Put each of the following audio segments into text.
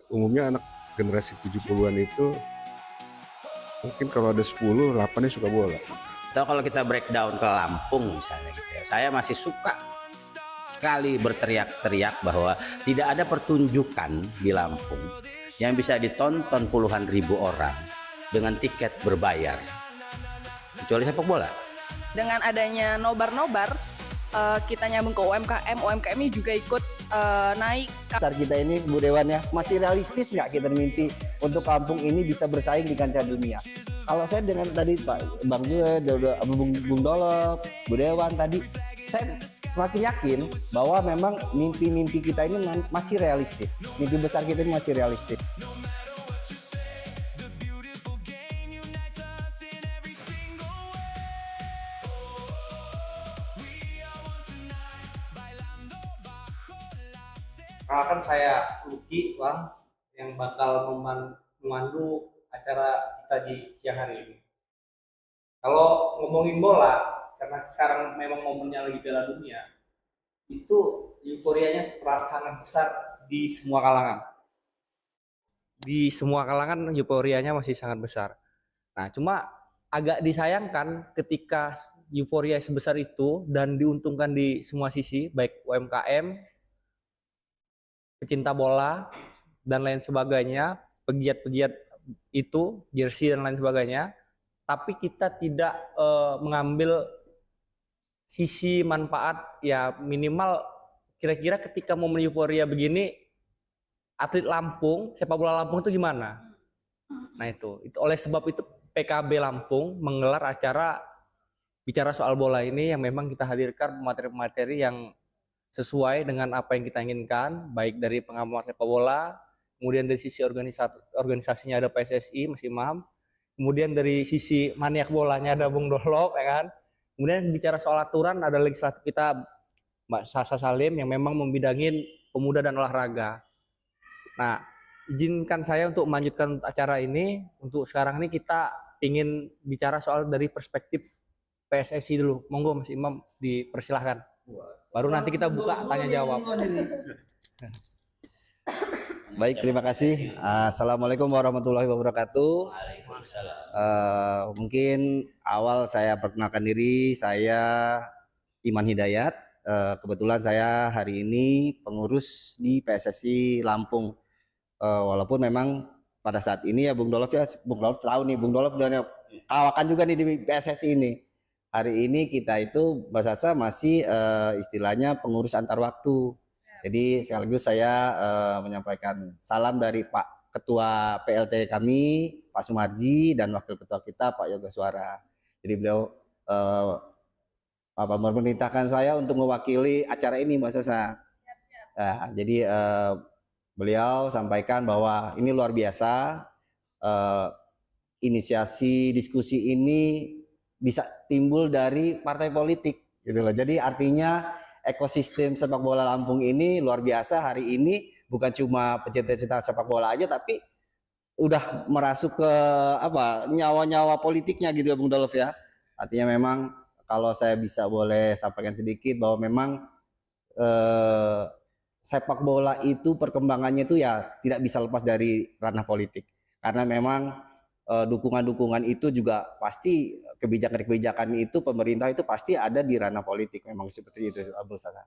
umumnya anak generasi 70-an itu mungkin kalau ada 10, 8-nya suka bola. Atau kalau kita breakdown ke Lampung misalnya gitu ya, saya masih suka sekali berteriak-teriak bahwa tidak ada pertunjukan di Lampung yang bisa ditonton puluhan ribu orang dengan tiket berbayar kecuali sepak bola. Dengan adanya nobar-nobar, kita nyambung ke UMKM, UMKM-nya juga ikut naik. Besar kita ini Bu Dewan ya, masih realistis nggak kita mimpi untuk kampung ini bisa bersaing di kancah dunia? Kalau saya dengan tadi Pak Bang Jue, Bung Dolop, Bu Dewan tadi, saya semakin yakin bahwa memang mimpi-mimpi kita ini masih realistis. Mimpi besar kita ini masih realistis. Perkenalkan saya Luki Bang yang bakal memandu acara kita di siang hari ini. Kalau ngomongin bola, karena sekarang memang momennya lagi Piala Dunia, itu euforianya sangat besar di semua kalangan. Di semua kalangan euforianya masih sangat besar. Nah, cuma agak disayangkan ketika euforia sebesar itu dan diuntungkan di semua sisi, baik UMKM, pecinta bola dan lain sebagainya, pegiat-pegiat itu, jersey dan lain sebagainya, tapi kita tidak mengambil sisi manfaat ya minimal kira-kira ketika momen euforia begini atlet Lampung, sepak bola Lampung itu gimana? Nah itu oleh sebab itu PKB Lampung menggelar acara bicara soal bola ini yang memang kita hadirkan materi-materi yang sesuai dengan apa yang kita inginkan, baik dari pengamat sepak bola, kemudian dari sisi organisasinya ada PSSI, Mas Imam, kemudian dari sisi maniak bolanya ada Bung Dolop, ya kan? Kemudian bicara soal aturan ada legislatif kita Mbak Sasa Salim yang memang membidangin pemuda dan olahraga. Nah, izinkan saya untuk melanjutkan acara ini. Untuk sekarang ini kita ingin bicara soal dari perspektif PSSI dulu. Monggo Mas Imam dipersilahkan. Baru nanti kita buka tanya jawab. Baik, terima kasih. Assalamualaikum warahmatullahi wabarakatuh. Mungkin awal saya perkenalkan diri, saya Iman Hidayat. Kebetulan saya hari ini pengurus di PSSI Lampung. Walaupun memang pada saat ini ya Bung Dolop tahu nih, Bung Dolop udah kawakan juga nih di PSSI ini. Hari ini kita itu bahasa masih istilahnya pengurus antar waktu. Jadi sekaligus saya menyampaikan salam dari Pak Ketua PLT kami, Pak Sumarji, dan Wakil Ketua kita, Pak Yoga Suara. Jadi beliau memerintahkan saya untuk mewakili acara ini, Mbak Sasa. Nah, jadi beliau sampaikan bahwa ini luar biasa, inisiasi diskusi ini bisa timbul dari partai politik, gitu loh. Jadi artinya ekosistem sepak bola Lampung ini luar biasa hari ini, bukan cuma pecinta-pecinta sepak bola aja, tapi udah merasuk ke nyawa-nyawa politiknya gitu ya Bung Dolov ya. Artinya memang kalau saya bisa boleh sampaikan sedikit bahwa memang sepak bola itu perkembangannya itu ya tidak bisa lepas dari ranah politik, karena memang dukungan-dukungan itu juga pasti, kebijakan-kebijakan itu pemerintah itu pasti ada di ranah politik, memang seperti itu Abdul Salam.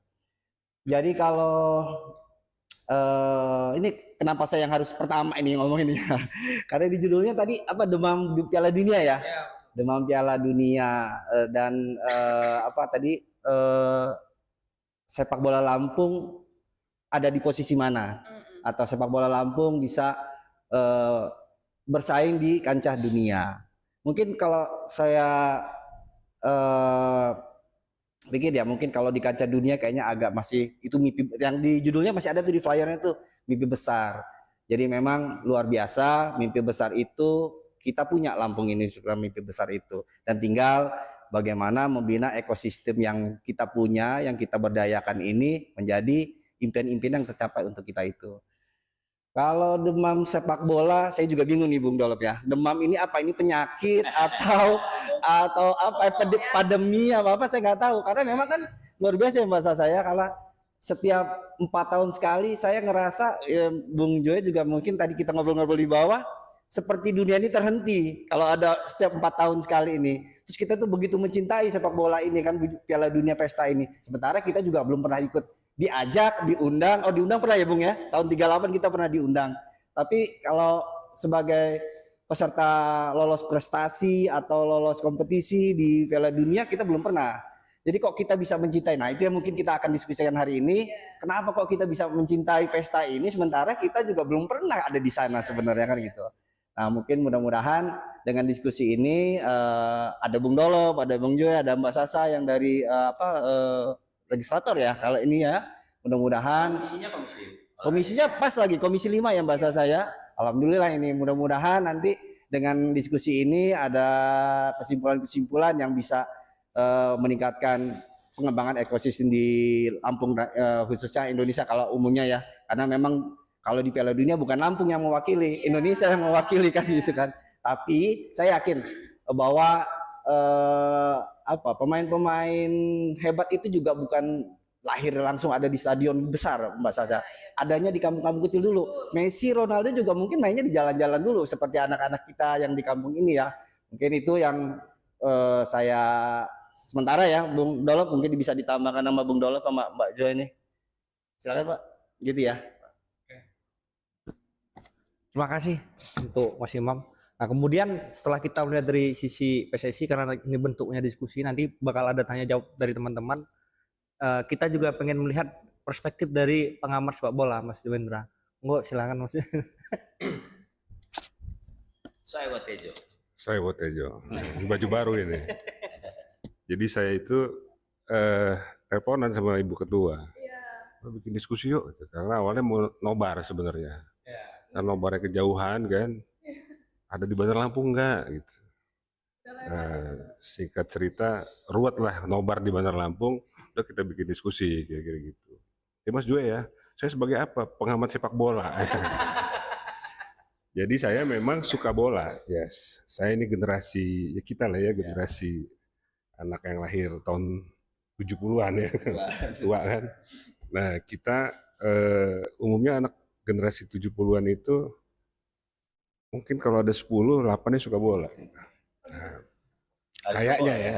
Jadi kalau ini kenapa saya yang harus pertama ini ngomongin ya, karena di judulnya tadi demam Piala Dunia ya, demam Piala Dunia dan sepak bola Lampung ada di posisi mana, atau sepak bola Lampung bisa bersaing di kancah dunia. Mungkin kalau saya pikir ya, mungkin kalau di kancah dunia kayaknya agak masih itu mimpi yang di judulnya masih ada tuh di flyernya tuh, mimpi besar. Jadi memang luar biasa mimpi besar itu kita punya, Lampung ini juga mimpi besar itu, dan tinggal bagaimana membina ekosistem yang kita punya, yang kita berdayakan ini menjadi impian-impian yang tercapai untuk kita itu. Kalau demam sepak bola, saya juga bingung nih Bung Dolop ya. Demam ini apa? Ini penyakit atau apa? Pandemi apa saya nggak tahu. Karena memang kan luar biasa ya bahasa saya. Kalau setiap 4 tahun sekali saya ngerasa Bung Joy juga mungkin tadi kita ngobrol-ngobrol di bawah, seperti dunia ini terhenti kalau ada setiap 4 tahun sekali ini. Terus kita tuh begitu mencintai sepak bola ini kan, Piala Dunia Pesta ini. Sementara kita juga belum pernah ikut diajak, diundang. Oh, diundang pernah ya Bung ya? Tahun 38 kita pernah diundang. Tapi kalau sebagai peserta lolos prestasi atau lolos kompetisi di Piala Dunia kita belum pernah. Jadi kok kita bisa mencintai? Nah itu yang mungkin kita akan diskusikan hari ini. Kenapa kok kita bisa mencintai pesta ini sementara kita juga belum pernah ada di sana sebenarnya kan gitu. Nah mungkin mudah-mudahan dengan diskusi ini ada Bung Dolop, ada Bung Joy, ada Mbak Sasa yang dari legislator ya kalau ini ya. Mudah-mudahan komisinya pas lagi komisi 5 ya Mbak Sasa ya. Alhamdulillah ini mudah-mudahan nanti dengan diskusi ini ada kesimpulan-kesimpulan yang bisa meningkatkan pengembangan ekosistem di Lampung khususnya Indonesia kalau umumnya ya, karena memang kalau di Piala Dunia bukan Lampung yang mewakili, Indonesia yang mewakili kan gitu kan. Tapi saya yakin bahwa pemain-pemain hebat itu juga bukan lahir langsung ada di stadion besar Mbak Sasa, adanya di kampung-kampung kecil dulu. Messi, Ronaldo juga mungkin mainnya di jalan-jalan dulu seperti anak-anak kita yang di kampung ini ya. Mungkin itu yang saya sementara ya, Bung Dolop mungkin bisa ditambahkan nama Bung Dolop sama Mbak Joy ini. Silakan Pak, gitu ya. Terima kasih untuk Mas Imam. Nah kemudian setelah kita melihat dari sisi PSSI, karena ini bentuknya diskusi, nanti bakal ada tanya jawab dari teman-teman. Kita juga pengen melihat perspektif dari pengamat sepak bola, Mas Dewendra. Monggo silakan Mas. Saya Watejo. Saya Wotejo, baju baru ini. Jadi saya itu teleponan sama Ibu Ketua. Bikin diskusi yuk, gitu. Karena awalnya mau nobar sebenarnya. Dan nobarnya kejauhan kan, ada di Bandar Lampung enggak gitu. Nah, singkat cerita, ruwet lah nobar di Bandar Lampung, udah kita bikin diskusi kayak gitu. Ya Mas Joy ya, saya sebagai apa? Pengamat sepak bola. Jadi saya memang suka bola, yes. Saya ini generasi, ya kita lah ya, generasi anak yang lahir tahun 70-an ya, tua kan. Nah kita umumnya anak generasi 70-an itu, mungkin kalau ada 10, 8-nya suka bola. Nah, kayaknya ya,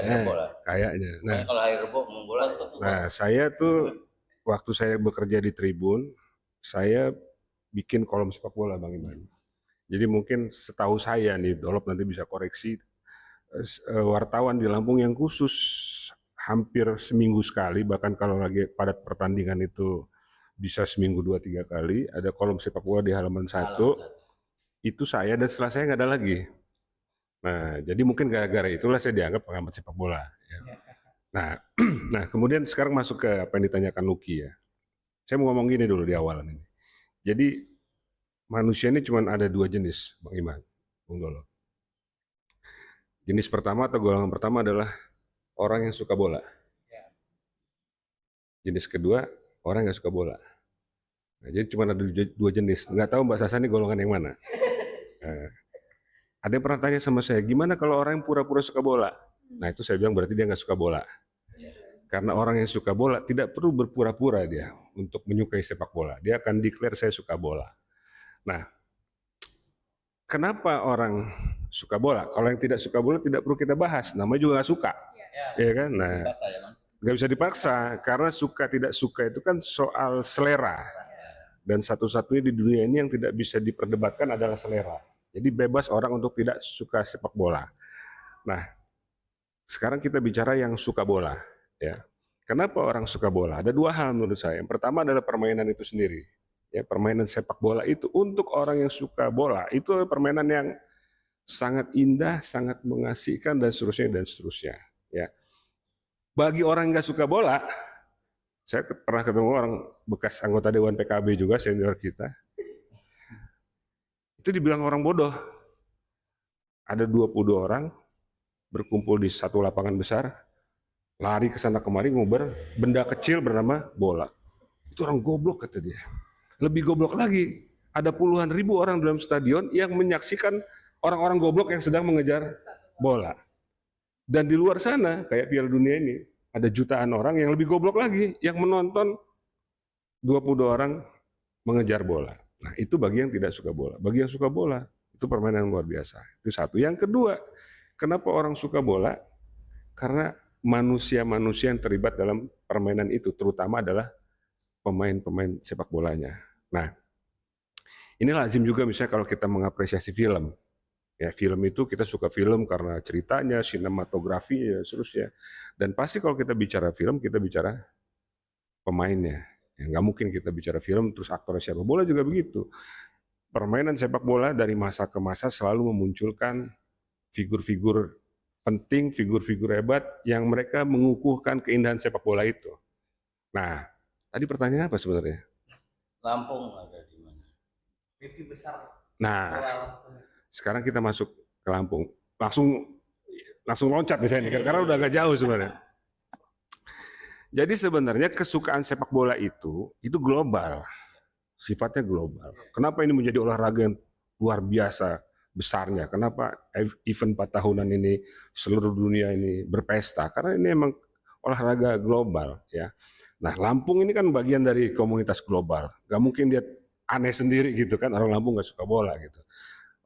kayaknya. Nah, kalau hari Rebo mau bola. Nah saya tuh, waktu saya bekerja di Tribun, saya bikin kolom sepak bola Bang Iman. Jadi mungkin setahu saya nih, Dolop nanti bisa koreksi, wartawan di Lampung yang khusus hampir seminggu sekali, bahkan kalau lagi padat pertandingan itu bisa seminggu 2-3 kali, ada kolom sepak bola di halaman 1, itu saya, dan setelah saya nggak ada lagi. Nah, jadi mungkin gara-gara itulah saya dianggap pengamat sepak bola. Ya. Nah, kemudian sekarang masuk ke apa yang ditanyakan Lucky ya. Saya mau ngomong gini dulu di awal ini. Jadi manusia ini cuma ada 2 jenis, Bang Iman, Bung Dolop. Jenis pertama atau golongan pertama adalah orang yang suka bola. Jenis kedua, orang yang suka bola. Nah, jadi cuma ada 2 jenis. Nggak tahu Mbak Sasa ini golongan yang mana. Ada yang pernah tanya sama saya, gimana kalau orang yang pura-pura suka bola? Nah itu saya bilang berarti dia nggak suka bola. Karena orang yang suka bola tidak perlu berpura-pura dia untuk menyukai sepak bola. Dia akan declare saya suka bola. Nah, kenapa orang suka bola? Kalau yang tidak suka bola tidak perlu kita bahas, namanya juga nggak suka, ya kan? Nah, nggak bisa dipaksa karena suka tidak suka itu kan soal selera. Dan satu-satunya di dunia ini yang tidak bisa diperdebatkan adalah selera. Jadi bebas orang untuk tidak suka sepak bola. Nah, sekarang kita bicara yang suka bola, ya. Kenapa orang suka bola? Ada 2 hal menurut saya. Yang pertama adalah permainan itu sendiri. Ya, permainan sepak bola itu untuk orang yang suka bola itu permainan yang sangat indah, sangat mengasihkan dan seterusnya. Ya, bagi orang yang nggak suka bola, saya pernah ketemu orang bekas anggota Dewan PKB juga senior kita, itu dibilang orang bodoh. Ada 22 orang berkumpul di satu lapangan besar, lari ke sana kemari nguber benda kecil bernama bola. Itu orang goblok kata dia. Lebih goblok lagi, ada puluhan ribu orang dalam stadion yang menyaksikan orang-orang goblok yang sedang mengejar bola. Dan di luar sana, kayak Piala Dunia ini, ada jutaan orang yang lebih goblok lagi, yang menonton 22 orang mengejar bola. Nah, itu bagi yang tidak suka bola. Bagi yang suka bola, itu permainan yang luar biasa. Itu satu. Yang kedua, kenapa orang suka bola? Karena manusia-manusia yang terlibat dalam permainan itu, terutama adalah pemain-pemain sepak bolanya. Nah, ini lazim juga misalnya kalau kita mengapresiasi film. Ya, film itu kita suka film karena ceritanya, sinematografi, ya, seterusnya. Dan pasti kalau kita bicara film, kita bicara pemainnya. Ya, nggak mungkin kita bicara film terus aktornya siapa. Bola juga begitu. Permainan sepak bola dari masa ke masa selalu memunculkan figur-figur penting, figur-figur hebat yang mereka mengukuhkan keindahan sepak bola itu. Nah, tadi pertanyaannya apa sebenarnya? Lampung ada di mana? Mimpi besar. Nah, sekarang kita masuk ke Lampung. Langsung loncat nih saya nih, karena udah agak jauh sebenarnya. Jadi sebenarnya kesukaan sepak bola itu global. Sifatnya global. Kenapa ini menjadi olahraga yang luar biasa besarnya? Kenapa event 4 tahunan ini seluruh dunia ini berpesta? Karena ini emang olahraga global, ya. Nah, Lampung ini kan bagian dari komunitas global. Gak mungkin dia aneh sendiri gitu kan, orang Lampung gak suka bola gitu.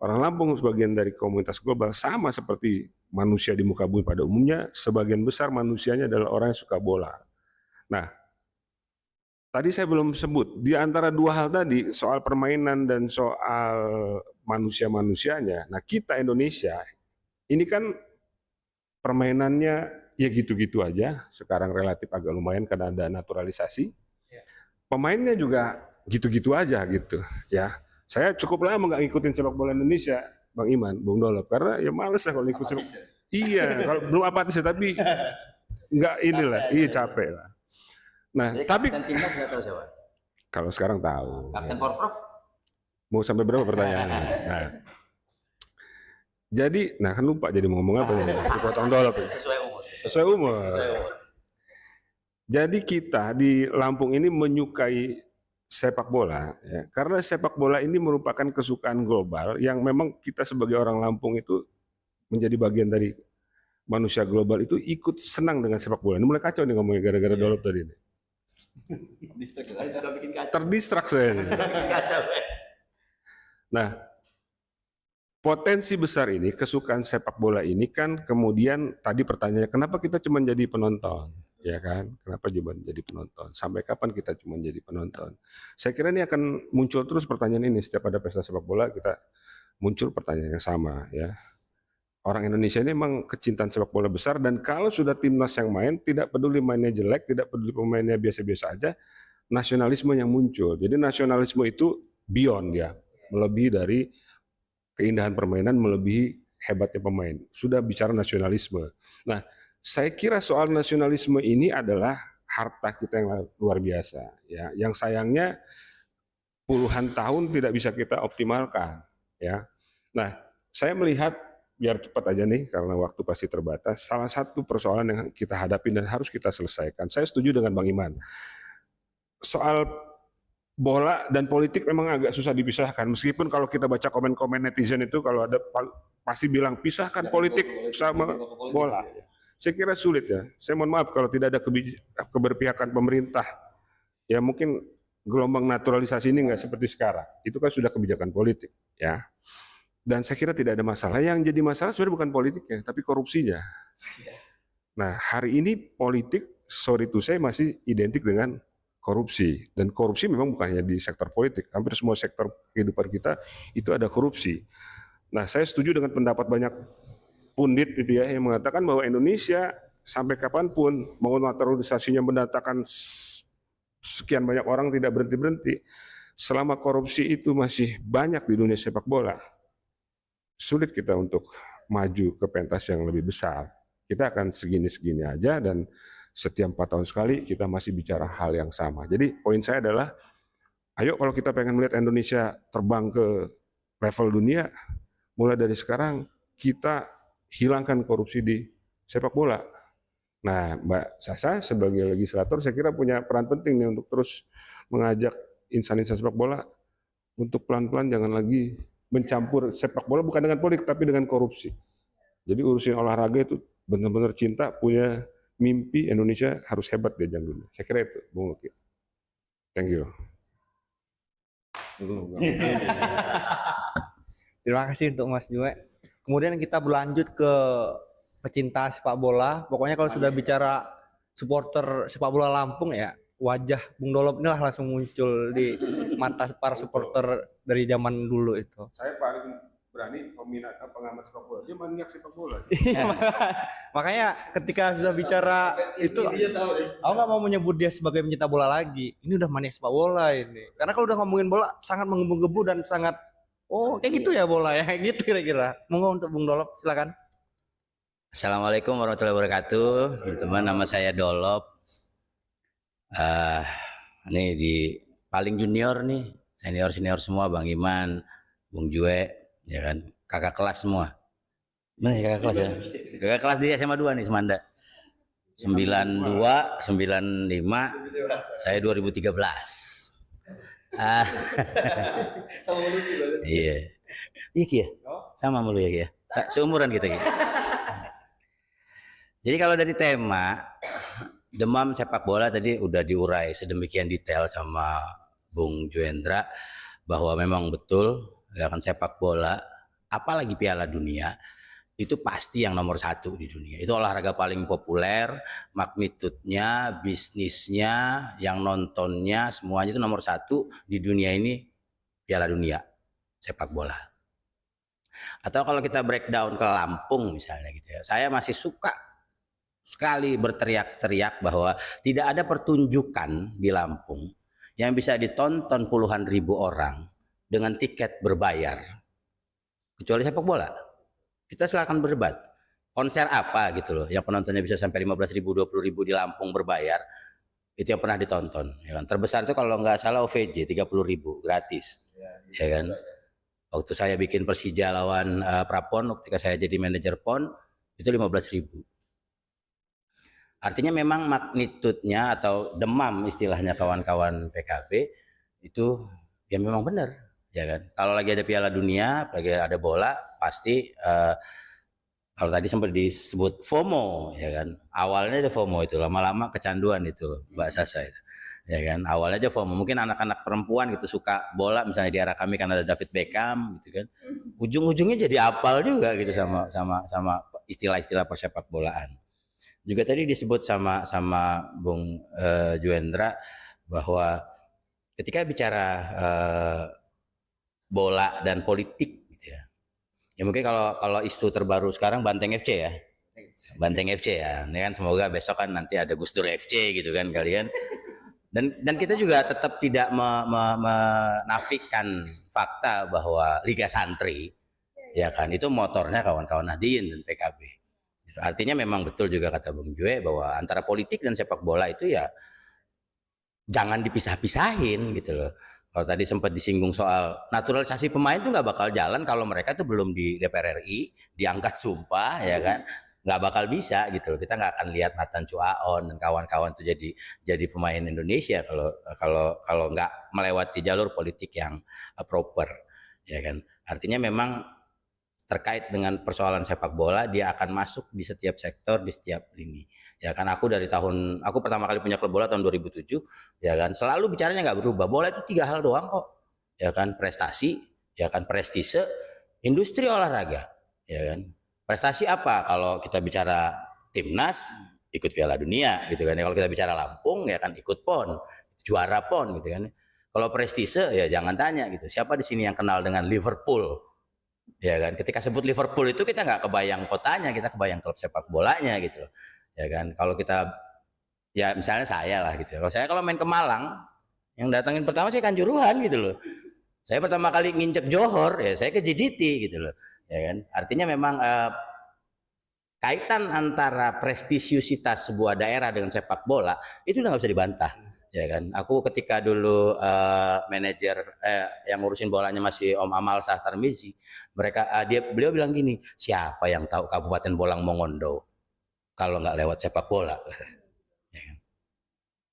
Orang Lampung sebagian dari komunitas global, sama seperti manusia di muka bumi pada umumnya, sebagian besar manusianya adalah orang yang suka bola. Nah, tadi saya belum sebut, di antara dua hal tadi, soal permainan dan soal manusia-manusianya, nah kita Indonesia, ini kan permainannya ya gitu-gitu aja, sekarang relatif agak lumayan karena ada naturalisasi. Pemainnya juga gitu-gitu aja gitu, ya. Saya cukup lama nggak ngikutin sepak bola Indonesia, Bang Iman, Bung Dolop, karena ya males lah kalau ngikut sepak. Iya, kalau belum apatis ya, tapi nggak inilah, iya capek lah. Nah, Jadi tapi kapten timnas nggak tahu siapa? kalau sekarang tahu. Kapten Ya. Porprov? Mau sampai berapa pertanyaannya? Nah, jadi, kan lupa jadi mau ngomong apa nih? Dipotong Dolop. Sesuai umur. Sesuai umur. Sesuai umur. Jadi kita di Lampung ini menyukai sepak bola, ya, karena sepak bola ini merupakan kesukaan global yang memang kita sebagai orang Lampung itu menjadi bagian dari manusia global itu ikut senang dengan sepak bola. Ini mulai kacau nih ngomongnya gara-gara Dolop tadi. Suka bikin kacau. Terdistrak saya ini. Bikin kacau. Nah, potensi besar ini, kesukaan sepak bola ini kan kemudian tadi pertanyaannya, kenapa kita cuma jadi penonton? Ya kan, kenapa cuma jadi penonton? Sampai kapan kita cuma jadi penonton? Saya kira ini akan muncul terus pertanyaan ini, setiap ada pesta sepak bola kita muncul pertanyaan yang sama, ya. Orang Indonesia ini memang kecintaan sepak bola besar, dan kalau sudah timnas yang main, tidak peduli mainnya jelek, tidak peduli pemainnya biasa-biasa aja, nasionalisme yang muncul. Jadi nasionalisme itu beyond, ya, melebihi dari keindahan permainan, melebihi hebatnya pemain. Sudah bicara nasionalisme. Nah, saya kira soal nasionalisme ini adalah harta kita yang luar biasa, ya. Yang sayangnya puluhan tahun tidak bisa kita optimalkan, ya. Nah, saya melihat, biar cepat aja nih karena waktu pasti terbatas, salah satu persoalan yang kita hadapi dan harus kita selesaikan. Saya setuju dengan Bang Iman. Soal bola dan politik memang agak susah dipisahkan, meskipun kalau kita baca komen-komen netizen itu kalau ada pasti bilang pisahkan politik sama bola. Saya kira sulit, ya. Saya mohon maaf kalau tidak ada keberpihakan pemerintah. Ya mungkin gelombang naturalisasi ini nggak seperti sekarang. Itu kan sudah kebijakan politik, ya. Dan saya kira tidak ada masalah. Yang jadi masalah sebenarnya bukan politiknya, tapi korupsinya. Nah, hari ini politik, sorry to say, masih identik dengan korupsi. Dan korupsi memang bukan hanya di sektor politik. Hampir semua sektor kehidupan kita itu ada korupsi. Nah, saya setuju dengan pendapat banyak pundit itu, ya, yang mengatakan bahwa Indonesia sampai kapanpun mau naturalisasinya mendatangkan sekian banyak orang tidak berhenti-berhenti, selama korupsi itu masih banyak di dunia sepak bola, sulit kita untuk maju ke pentas yang lebih besar. Kita akan segini-segini aja, dan setiap 4 tahun sekali kita masih bicara hal yang sama. Jadi poin saya adalah, ayo kalau kita pengen melihat Indonesia terbang ke level dunia, mulai dari sekarang kita hilangkan korupsi di sepak bola. Nah, Mbak Sasa sebagai legislator saya kira punya peran penting nih untuk terus mengajak insan-insan sepak bola untuk pelan-pelan jangan lagi mencampur sepak bola bukan dengan politik tapi dengan korupsi. Jadi urusin olahraga itu benar-benar cinta, punya mimpi Indonesia harus hebat di ajang dunia. Saya kira itu, Bung Luki. Thank you. Terima kasih untuk Mas Jue. Kemudian kita berlanjut ke pecinta sepak bola. Pokoknya kalau sudah bicara supporter sepak bola Lampung ya, wajah Bung Dolop inilah langsung muncul di mata para supporter dari zaman dulu itu. Saya paling berani peminat pengamat sepak bola. Dia maniak sepak bola. Makanya ketika sudah bicara itu, aku nggak mau menyebut dia sebagai pencinta bola lagi. Ini udah maniak sepak bola ini. Karena kalau udah ngomongin bola sangat menggebu-gebu dan sangat kayak gitu ya bola ya, gitu kira-kira. Monggo untuk Bung Dolop, silakan. Assalamualaikum warahmatullahi wabarakatuh. Teman, nama saya Dolop. Ini di paling junior nih, senior semua, Bang Iman, Bung Jue, ya kan, kakak kelas semua. Mana kakak kelas ya? Kakak kelas di SMA 2 nih, Semanda. 92, 95, saya 2013. Sama lu juga. Iya. Iya Ki ya? Sama sama lu ya Ki ya? Seumuran kita Ki. Jadi kalau dari tema demam sepak bola tadi udah diurai sedemikian detail sama Bung Juendra bahwa memang betul ya kan, sepak bola apalagi Piala Dunia itu pasti yang nomor satu di dunia. Itu olahraga paling populer, magnitudnya, bisnisnya, yang nontonnya, semuanya itu nomor satu di dunia ini, Piala Dunia sepak bola. Atau kalau kita breakdown ke Lampung misalnya gitu ya, saya masih suka sekali berteriak-teriak bahwa tidak ada pertunjukan di Lampung yang bisa ditonton puluhan ribu orang dengan tiket berbayar kecuali sepak bola. Kita silakan berdebat. Konser apa gitu loh yang penontonnya bisa sampai 15.000, 20.000 di Lampung berbayar, itu yang pernah ditonton ya kan. Terbesar itu kalau nggak salah OVJ 30.000 gratis ya kan. Waktu saya bikin Persija lawan Prapon ketika saya jadi manajer PON itu 15.000. Artinya memang magnitudnya atau demam istilahnya kawan-kawan PKB itu ya memang benar ya kan. Kalau lagi ada Piala Dunia, lagi ada bola, pasti kalau tadi sempat disebut FOMO ya kan. Awalnya ada FOMO itu, lama-lama kecanduan itu Mbak Sasa itu. Ya kan, awalnya aja FOMO. Mungkin anak-anak perempuan gitu suka bola, misalnya di arah kami kan ada David Beckham gitu kan. Ujung-ujungnya jadi apal juga gitu sama istilah-istilah persepak bolaan. Juga tadi disebut sama Bung Juendra bahwa ketika bicara bola dan politik gitu ya. Ya mungkin kalau isu terbaru sekarang Banteng FC ya. Banteng FC ya. Ini kan semoga besok kan nanti ada Gus Dur FC gitu kan kalian. Dan kita juga tetap tidak menafikan fakta bahwa Liga Santri ya kan itu motornya kawan-kawan Nahdien dan PKB. Artinya memang betul juga kata Bung Jue bahwa antara politik dan sepak bola itu ya jangan dipisah-pisahin gitu loh. Kalau tadi sempat disinggung soal naturalisasi pemain tuh nggak bakal jalan kalau mereka tuh belum di DPR RI diangkat sumpah ya kan, nggak bakal bisa gitu loh. Kita nggak akan lihat Nathan Chuaon dan kawan-kawan tuh jadi pemain Indonesia kalau nggak melewati jalur politik yang proper ya kan. Artinya memang terkait dengan persoalan sepak bola dia akan masuk di setiap sektor, di setiap lini ya kan. Aku pertama kali punya klub bola tahun 2007 ya kan, selalu bicaranya nggak berubah, bola itu 3 hal doang kok ya kan, prestasi ya kan, prestise, industri olahraga ya kan. Prestasi apa? Kalau kita bicara timnas ikut Piala Dunia gitu kan ya. Kalau kita bicara Lampung ya kan ikut PON, juara PON gitu kan. Kalau prestise ya jangan tanya gitu, siapa di sini yang kenal dengan Liverpool ya kan. Ketika sebut Liverpool itu kita nggak kebayang kotanya, kita kebayang klub sepak bolanya gitu ya kan. Kalau kita ya misalnya saya lah gitu, kalau main ke Malang yang datangin pertama saya Kanjuruhan gitu loh. Saya pertama kali nginjek Johor ya saya ke JDT gitu loh ya kan. Artinya memang kaitan antara prestisiusitas sebuah daerah dengan sepak bola itu udah nggak bisa dibantah ya kan. Aku ketika dulu manajer yang ngurusin bolanya masih Om Amal Shah Tarmizi, beliau bilang gini, siapa yang tahu Kabupaten Bolang Mongondo kalau nggak lewat sepak bola ya kan?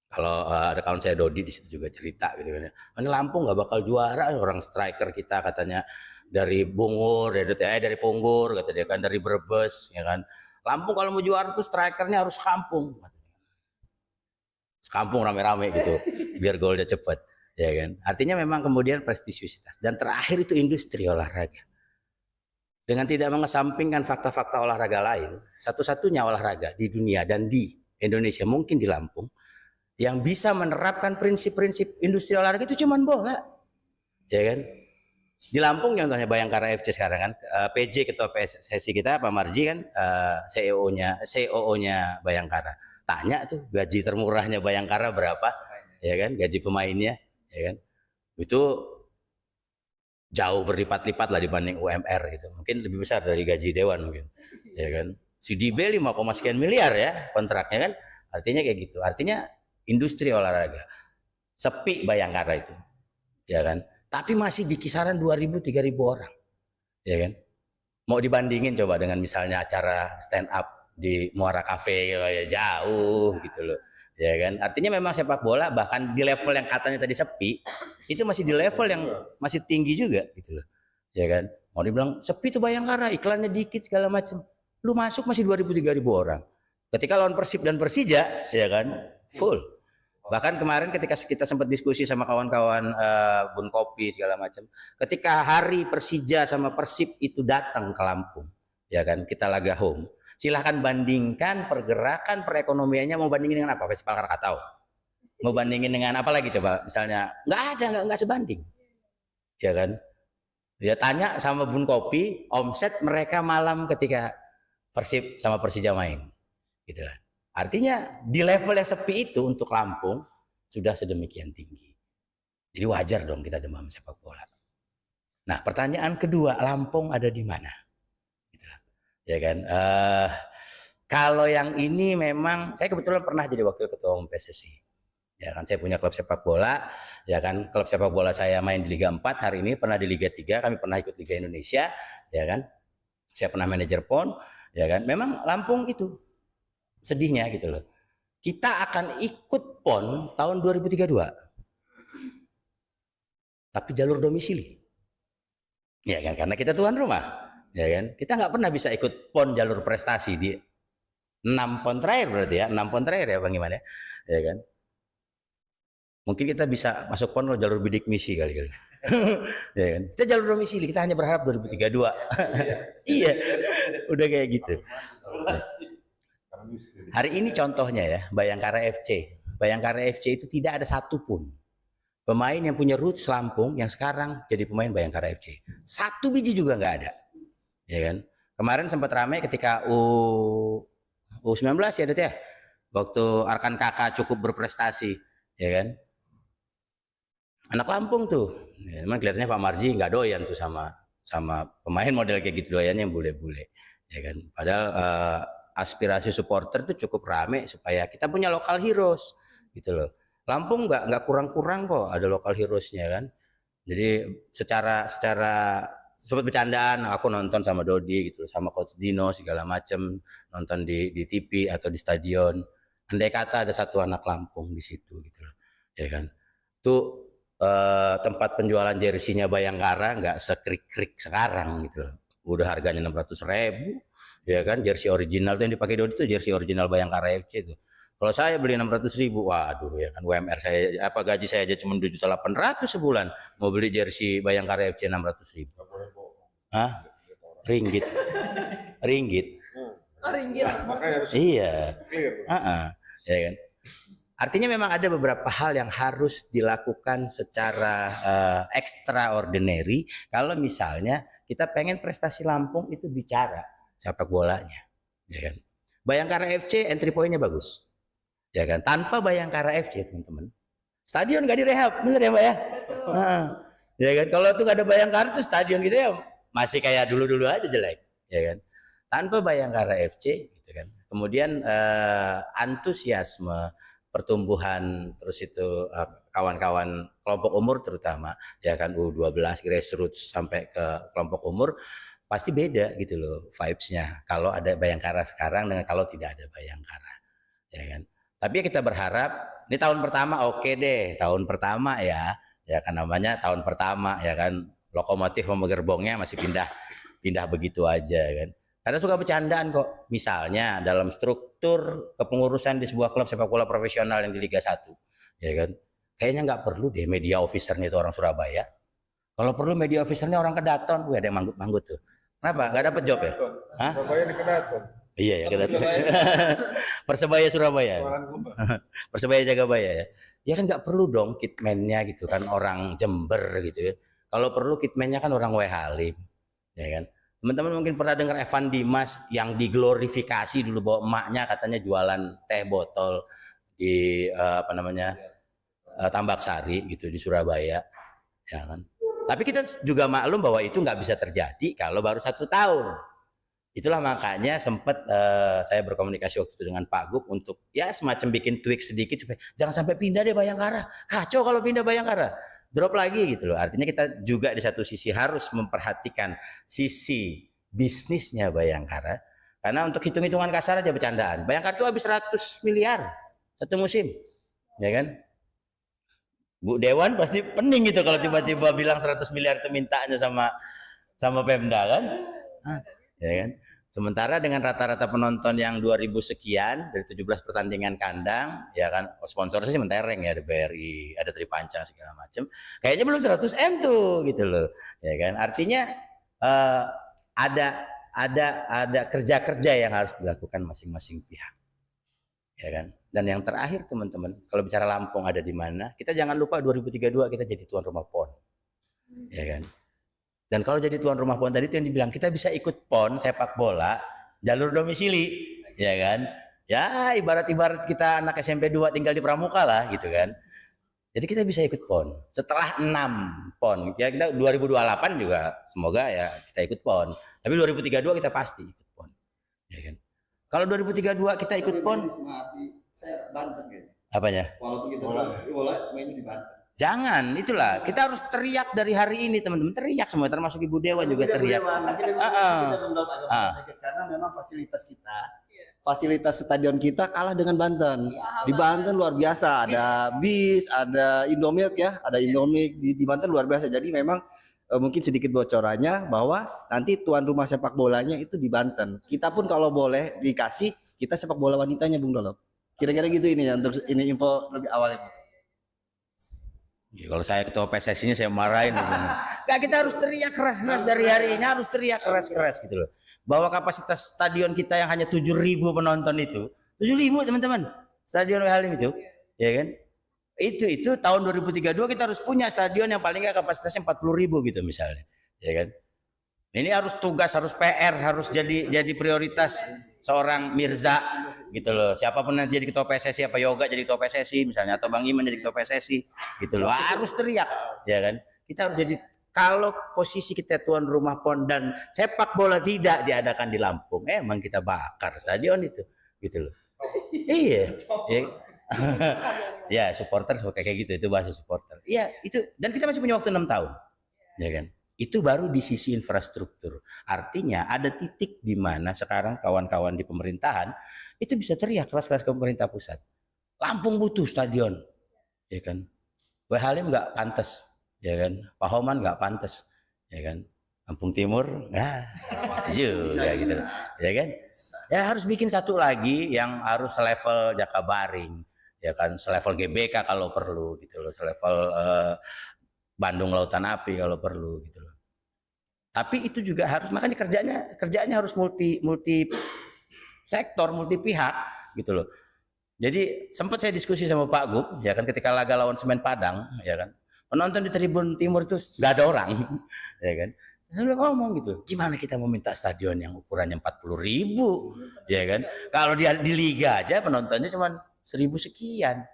Kalau ada kawan saya Dodi di situ juga cerita gitu kan, ini Lampung nggak bakal juara, orang striker kita katanya dari Bungur dari Punggur kata dia kan, dari Brebes ya kan. Lampung kalau mau juara tuh strikernya harus kampung. sekampung rame-rame gitu biar golnya cepet, ya kan. Artinya memang kemudian prestisiusitas. Dan terakhir itu industri olahraga. Dengan tidak mengesampingkan fakta-fakta olahraga lain, satu-satunya olahraga di dunia dan di Indonesia, mungkin di Lampung, yang bisa menerapkan prinsip-prinsip industri olahraga itu cuma bola, ya kan. Di Lampung contohnya Bayangkara FC sekarang kan, PJ ketua PSSI kita Pak Marji kan, COO-nya Bayangkara. Tanya tuh gaji termurahnya Bayangkara berapa, ya kan, gaji pemainnya, ya kan. Itu jauh berlipat-lipat lah dibanding UMR gitu. Mungkin lebih besar dari gaji dewan mungkin, ya kan. Si DB 5, sekian miliar ya kontraknya kan. Artinya kayak gitu. Artinya industri olahraga sepi Bayangkara itu, ya kan. Tapi masih di kisaran 2.000-3.000 orang, ya kan. Mau dibandingin coba dengan misalnya acara stand up di Muara Cafe ya jauh gitu loh, ya kan. Artinya memang sepak bola bahkan di level yang katanya tadi sepi itu masih di level yang masih tinggi juga gitu loh, ya kan. Mau dibilang sepi tuh Bayangkara, iklannya dikit segala macam, lu masuk masih 2.000-3.000 orang. Ketika lawan Persib dan Persija, ya kan, full. Bahkan kemarin ketika kita sempat diskusi sama kawan-kawan Bun Kopi segala macam, ketika hari Persija sama Persib itu datang ke Lampung, ya kan, kita laga home, silahkan bandingkan pergerakan perekonomiannya, mau bandingin dengan apa? Festival Krakatau. Mau bandingin dengan apa lagi coba? Misalnya nggak ada, nggak sebanding, ya kan? Ya tanya sama Bun Kopi, omset mereka malam ketika Persib sama Persija main, gitu lah. Artinya di level yang sepi itu untuk Lampung sudah sedemikian tinggi. Jadi wajar dong kita demam sepak bola. Nah pertanyaan kedua, Lampung ada di mana? Gitu lah. Ya kan? Kalau yang ini memang saya kebetulan pernah jadi wakil ketua umum PSSI. Ya kan, saya punya klub sepak bola. Ya kan, klub sepak bola saya main di Liga 4 hari ini, pernah di Liga 3, kami pernah ikut Liga Indonesia. Ya kan, saya pernah manajer PON. Ya kan, memang Lampung itu sedihnya gitu loh. Kita akan ikut PON tahun 2032. Tapi jalur domisili. Ya kan, karena kita tuan rumah. Ya kan, kita nggak pernah bisa ikut PON jalur prestasi di 6 PON terakhir berarti ya, 6 PON terakhir ya Bang Iman ya. Ya kan. Mungkin kita bisa masuk PON jalur bidik misi kali. Ya kan. Kita jalur domisili, kita hanya berharap 2032. Iya. Udah kayak gitu. Hari ini contohnya ya, Bayangkara FC. Bayangkara FC itu tidak ada satupun pemain yang punya roots Lampung yang sekarang jadi pemain Bayangkara FC. Satu biji juga nggak ada. Ya kan? Kemarin sempat ramai ketika U19 ya, Det ya. Waktu Arkan Kakak cukup berprestasi, ya kan? Anak Lampung tuh. Ya, emang kelihatannya Pak Marji nggak doyan tuh sama pemain model kayak gitu, doyannya yang bule-bule. Ya kan? Padahal aspirasi supporter itu cukup rame supaya kita punya local heroes gitu loh. Lampung nggak kurang-kurang kok ada local heroesnya kan. Jadi secara sempat bercandaan, aku nonton sama Dodi gitu, sama Coach Dino segala macem, nonton di TV atau di stadion. Andai kata ada satu anak Lampung di situ gitu loh, ya kan. Tuh tempat penjualan jersinya Bayangkara nggak sekrik-krik sekarang gitu loh. Udah harganya 600.000, ya kan. Jersey original tuh yang dipakai Dodi itu jersey original Bayangkara FC itu. Kalau saya beli 600.000, waduh ya kan, UMR saya gaji saya aja cuma 2.800.000 sebulan, mau beli jersey Bayangkara FC 600.000. Hah? Ringgit. Ringgit. Oh, ringgit. Makanya harus Iya. clear. Ya kan. Artinya memang ada beberapa hal yang harus dilakukan secara extraordinary kalau misalnya kita pengen prestasi Lampung itu bicara sepak bolanya, ya kan. Bayangkara FC entry point-nya bagus, ya kan. Tanpa Bayangkara FC teman-teman, stadion gak direhab, bener ya Mbak ya? Betul. Nah, ya kan. Kalau tuh gak ada Bayangkara tuh stadion gitu ya masih kayak dulu-dulu aja jelek, ya kan. Tanpa Bayangkara FC, gitu kan. Kemudian antusiasme pertumbuhan terus itu kawan-kawan kelompok umur terutama, ya kan, U12 grassroots sampai ke kelompok umur pasti beda gitu loh vibes-nya kalau ada Bayangkara sekarang dengan kalau tidak ada Bayangkara, ya kan. Tapi kita berharap ini tahun pertama oke deh, tahun pertama ya kan, namanya tahun pertama ya kan, lokomotif sama gerbongnya masih pindah begitu aja kan. Kadang suka bercandaan kok. Misalnya dalam struktur kepengurusan di sebuah klub sepak bola profesional yang di Liga 1, ya kan? Kayaknya nggak perlu deh media officernya itu orang Surabaya. Kalau perlu media officernya orang Kedaton. Wih, ada yang manggut-manggut tuh. Kenapa? Nggak dapat job ya? Hah? Surabaya di Kedaton. Iya ya, Kedaton. Persebaya Surabaya. Persebaya Jagabaya ya. Ya kan nggak perlu dong kitman-nya gitu kan orang Jember gitu ya. Kalau perlu kitman-nya kan orang Halim, ya kan? Teman-teman mungkin pernah dengar Evan Dimas yang diglorifikasi dulu bahwa emaknya katanya jualan teh botol di Tambak Sari gitu di Surabaya, ya kan? Tapi kita juga maklum bahwa itu nggak bisa terjadi kalau baru 1 tahun. Itulah makanya sempat saya berkomunikasi waktu itu dengan Pak Gup untuk ya semacam bikin tweak sedikit supaya jangan sampai pindah deh Bayangkara. Kacau kalau pindah Bayangkara. Drop lagi gitu loh. Artinya kita juga di satu sisi harus memperhatikan sisi bisnisnya Bayangkara. Karena untuk hitung-hitungan kasar aja bercandaan. Bayangkara itu habis 100 miliar satu musim. Ya kan? Bu Dewan pasti pening gitu kalau tiba-tiba bilang 100 miliar itu mintanya sama Pemda kan? Ya kan? Sementara dengan rata-rata penonton yang 2000 sekian dari 17 pertandingan kandang, ya kan sponsornya sih mentereng ya, ada BRI, ada Tripanca segala macam. Kayaknya belum 100 M tuh gitu loh. Ya kan? Artinya ada kerja-kerja yang harus dilakukan masing-masing pihak. Ya kan? Dan yang terakhir teman-teman, kalau bicara Lampung ada di mana, kita jangan lupa 2032 kita jadi tuan rumah PON. Ya kan? Dan kalau jadi tuan rumah PON tadi itu yang dibilang kita bisa ikut PON sepak bola jalur domisili, ya kan? Ya ibarat kita anak SMP 2 tinggal di Pramuka lah gitu kan. Jadi kita bisa ikut PON. Setelah 6 PON, ya kita 2028 juga semoga ya kita ikut PON. Tapi 2032 kita pasti ikut PON. Ya kan? Kalau 2032 kita ikut PON, saya Banten gitu. apanya? Walaupun kita bola mainnya di Banten. Jangan, itulah kita harus teriak dari hari ini teman-teman, teriak semua termasuk Ibu Dewa juga teriak. Karena memang fasilitas stadion kita kalah dengan Banten. Di Banten luar biasa, ada bis, ada Indomilk ya, ada Indomilk di Banten luar biasa. Jadi memang mungkin sedikit bocorannya bahwa nanti tuan rumah sepak bolanya itu di Banten. Kita pun kalau boleh dikasih kita sepak bola wanitanya Bung Dolop. Kira-kira gitu ini ya untuk ini info lebih awal. Ya, kalau saya ketua PSSI-nya saya marahin. Nggak, kita harus teriak keras-keras dari hari ini, harus teriak keras-keras gitu loh. Bahwa kapasitas stadion kita yang hanya 7.000 penonton itu, 7.000 teman-teman, stadion Halim itu, ya kan? Itu tahun 2032 kita harus punya stadion yang paling nggak kapasitasnya 40.000 gitu misalnya, ya kan? Ini harus tugas, harus PR, harus jadi prioritas seorang Mirza gitu loh. Siapapun nanti jadi ketua PSSI, apa Yoga jadi ketua PSSI misalnya, atau Bang Iman jadi ketua PSSI gitu loh. Harus teriak, ya kan? Kita harus jadi, kalau posisi kita tuan rumah PON dan sepak bola tidak diadakan di Lampung, emang kita bakar stadion itu gitu loh. Iya. Ya, supporter kayak gitu, itu bahasa supporter. Iya, itu, dan kita masih punya waktu 6 tahun. Ya kan? Itu baru di sisi infrastruktur. Artinya ada titik di mana sekarang kawan-kawan di pemerintahan itu bisa teriak keras-keras ke pemerintah pusat. Lampung butuh stadion, ya kan? Halim nggak pantas, ya kan? Pak Homan nggak pantas, ya kan? Lampung Timur, juga gitu, ya kan? Ya harus bikin satu lagi yang harus selevel Jakabaring, ya kan? Selevel GBK kalau perlu, gitu loh. Selevel Bandung Lautan Api kalau perlu gitu loh. Tapi itu juga harus, makanya kerjanya harus multi sektor, multi pihak gitu loh. Jadi sempat saya diskusi sama Pak Gup ya kan, ketika laga lawan Semen Padang ya kan. Penonton di Tribun Timur itu nggak ada orang ya kan. Saya udah ngomong gitu, gimana kita mau minta stadion yang ukurannya 40.000 ya kan. Kalau di liga aja penontonnya cuma 1.000 sekian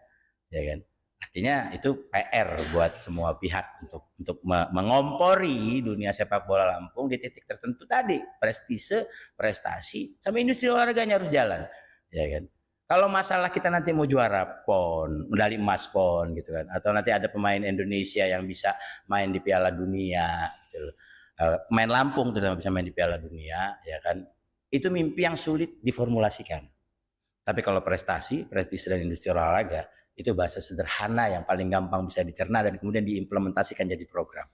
ya kan. Artinya itu PR buat semua pihak untuk mengompori dunia sepak bola Lampung di titik tertentu tadi, prestise, prestasi, sama industri olahraganya harus jalan, ya kan? Kalau masalah kita nanti mau juara PON, medali emas PON gitu kan, atau nanti ada pemain Indonesia yang bisa main di Piala Dunia, gitu, pemain Lampung terutama bisa main di Piala Dunia, ya kan? Itu mimpi yang sulit diformulasikan. Tapi kalau prestasi, prestise dan industri olahraga itu bahasa sederhana yang paling gampang bisa dicerna dan kemudian diimplementasikan jadi program,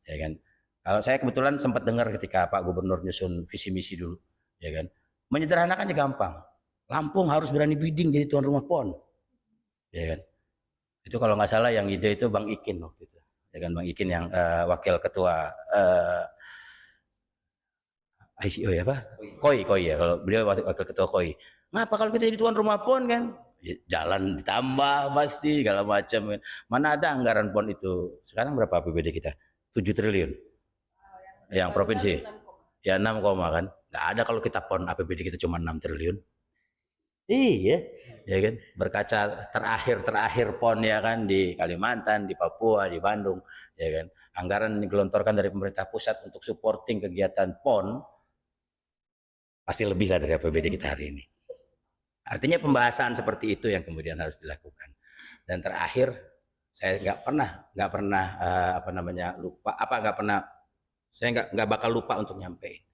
ya kan? Kalau saya kebetulan sempat dengar ketika Pak Gubernur nyusun visi misi dulu, ya kan? Menyederhanakannya gampang. Lampung harus berani bidding jadi tuan rumah PON, ya kan? Itu kalau nggak salah yang ide itu Bang Ikin waktu itu, ya kan? Bang Ikin yang wakil ketua ICO ya apa? Koi ya, kalau beliau wakil ketua Koi. Ngapa kalau kita jadi tuan rumah PON kan? Ya, jalan ditambah pasti segala macam kan. Mana ada anggaran PON itu? Sekarang berapa APBD kita? 7 triliun. Yang provinsi. Ya 6, kan. Nggak ada kalau kita PON APBD kita cuma 6 triliun. Iya, ya kan. Berkaca terakhir PON ya kan di Kalimantan, di Papua, di Bandung, ya kan. Anggaran yang digelontorkan dari pemerintah pusat untuk supporting kegiatan PON pasti lebih lah dari APBD kita hari ini. Artinya pembahasan seperti itu yang kemudian harus dilakukan. Dan terakhir, saya nggak pernah saya nggak bakal lupa untuk nyampein,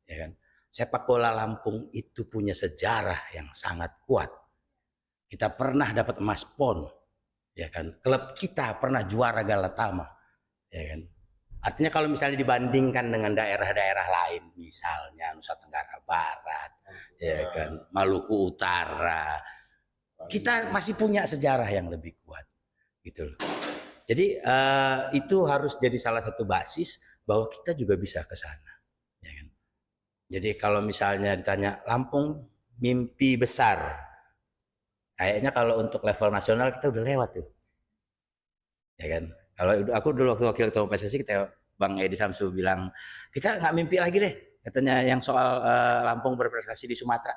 ya kan. Sepak bola Lampung itu punya sejarah yang sangat kuat. Kita pernah dapat emas PON, ya kan. Klub kita pernah juara Galatama, ya kan. Artinya kalau misalnya dibandingkan dengan daerah-daerah lain, misalnya Nusa Tenggara Barat, ya kan, Maluku Utara, kita masih punya sejarah yang lebih kuat, gitu loh. Jadi itu harus jadi salah satu basis bahwa kita juga bisa ke sana, ya kan. Jadi kalau misalnya ditanya Lampung mimpi besar, kayaknya kalau untuk level nasional kita udah lewat tuh, ya kan. Kalau aku dulu waktu wakil ketua PSSI, kita Bang Edi Samsu bilang kita nggak mimpi lagi deh, katanya yang soal Lampung berprestasi di Sumatera.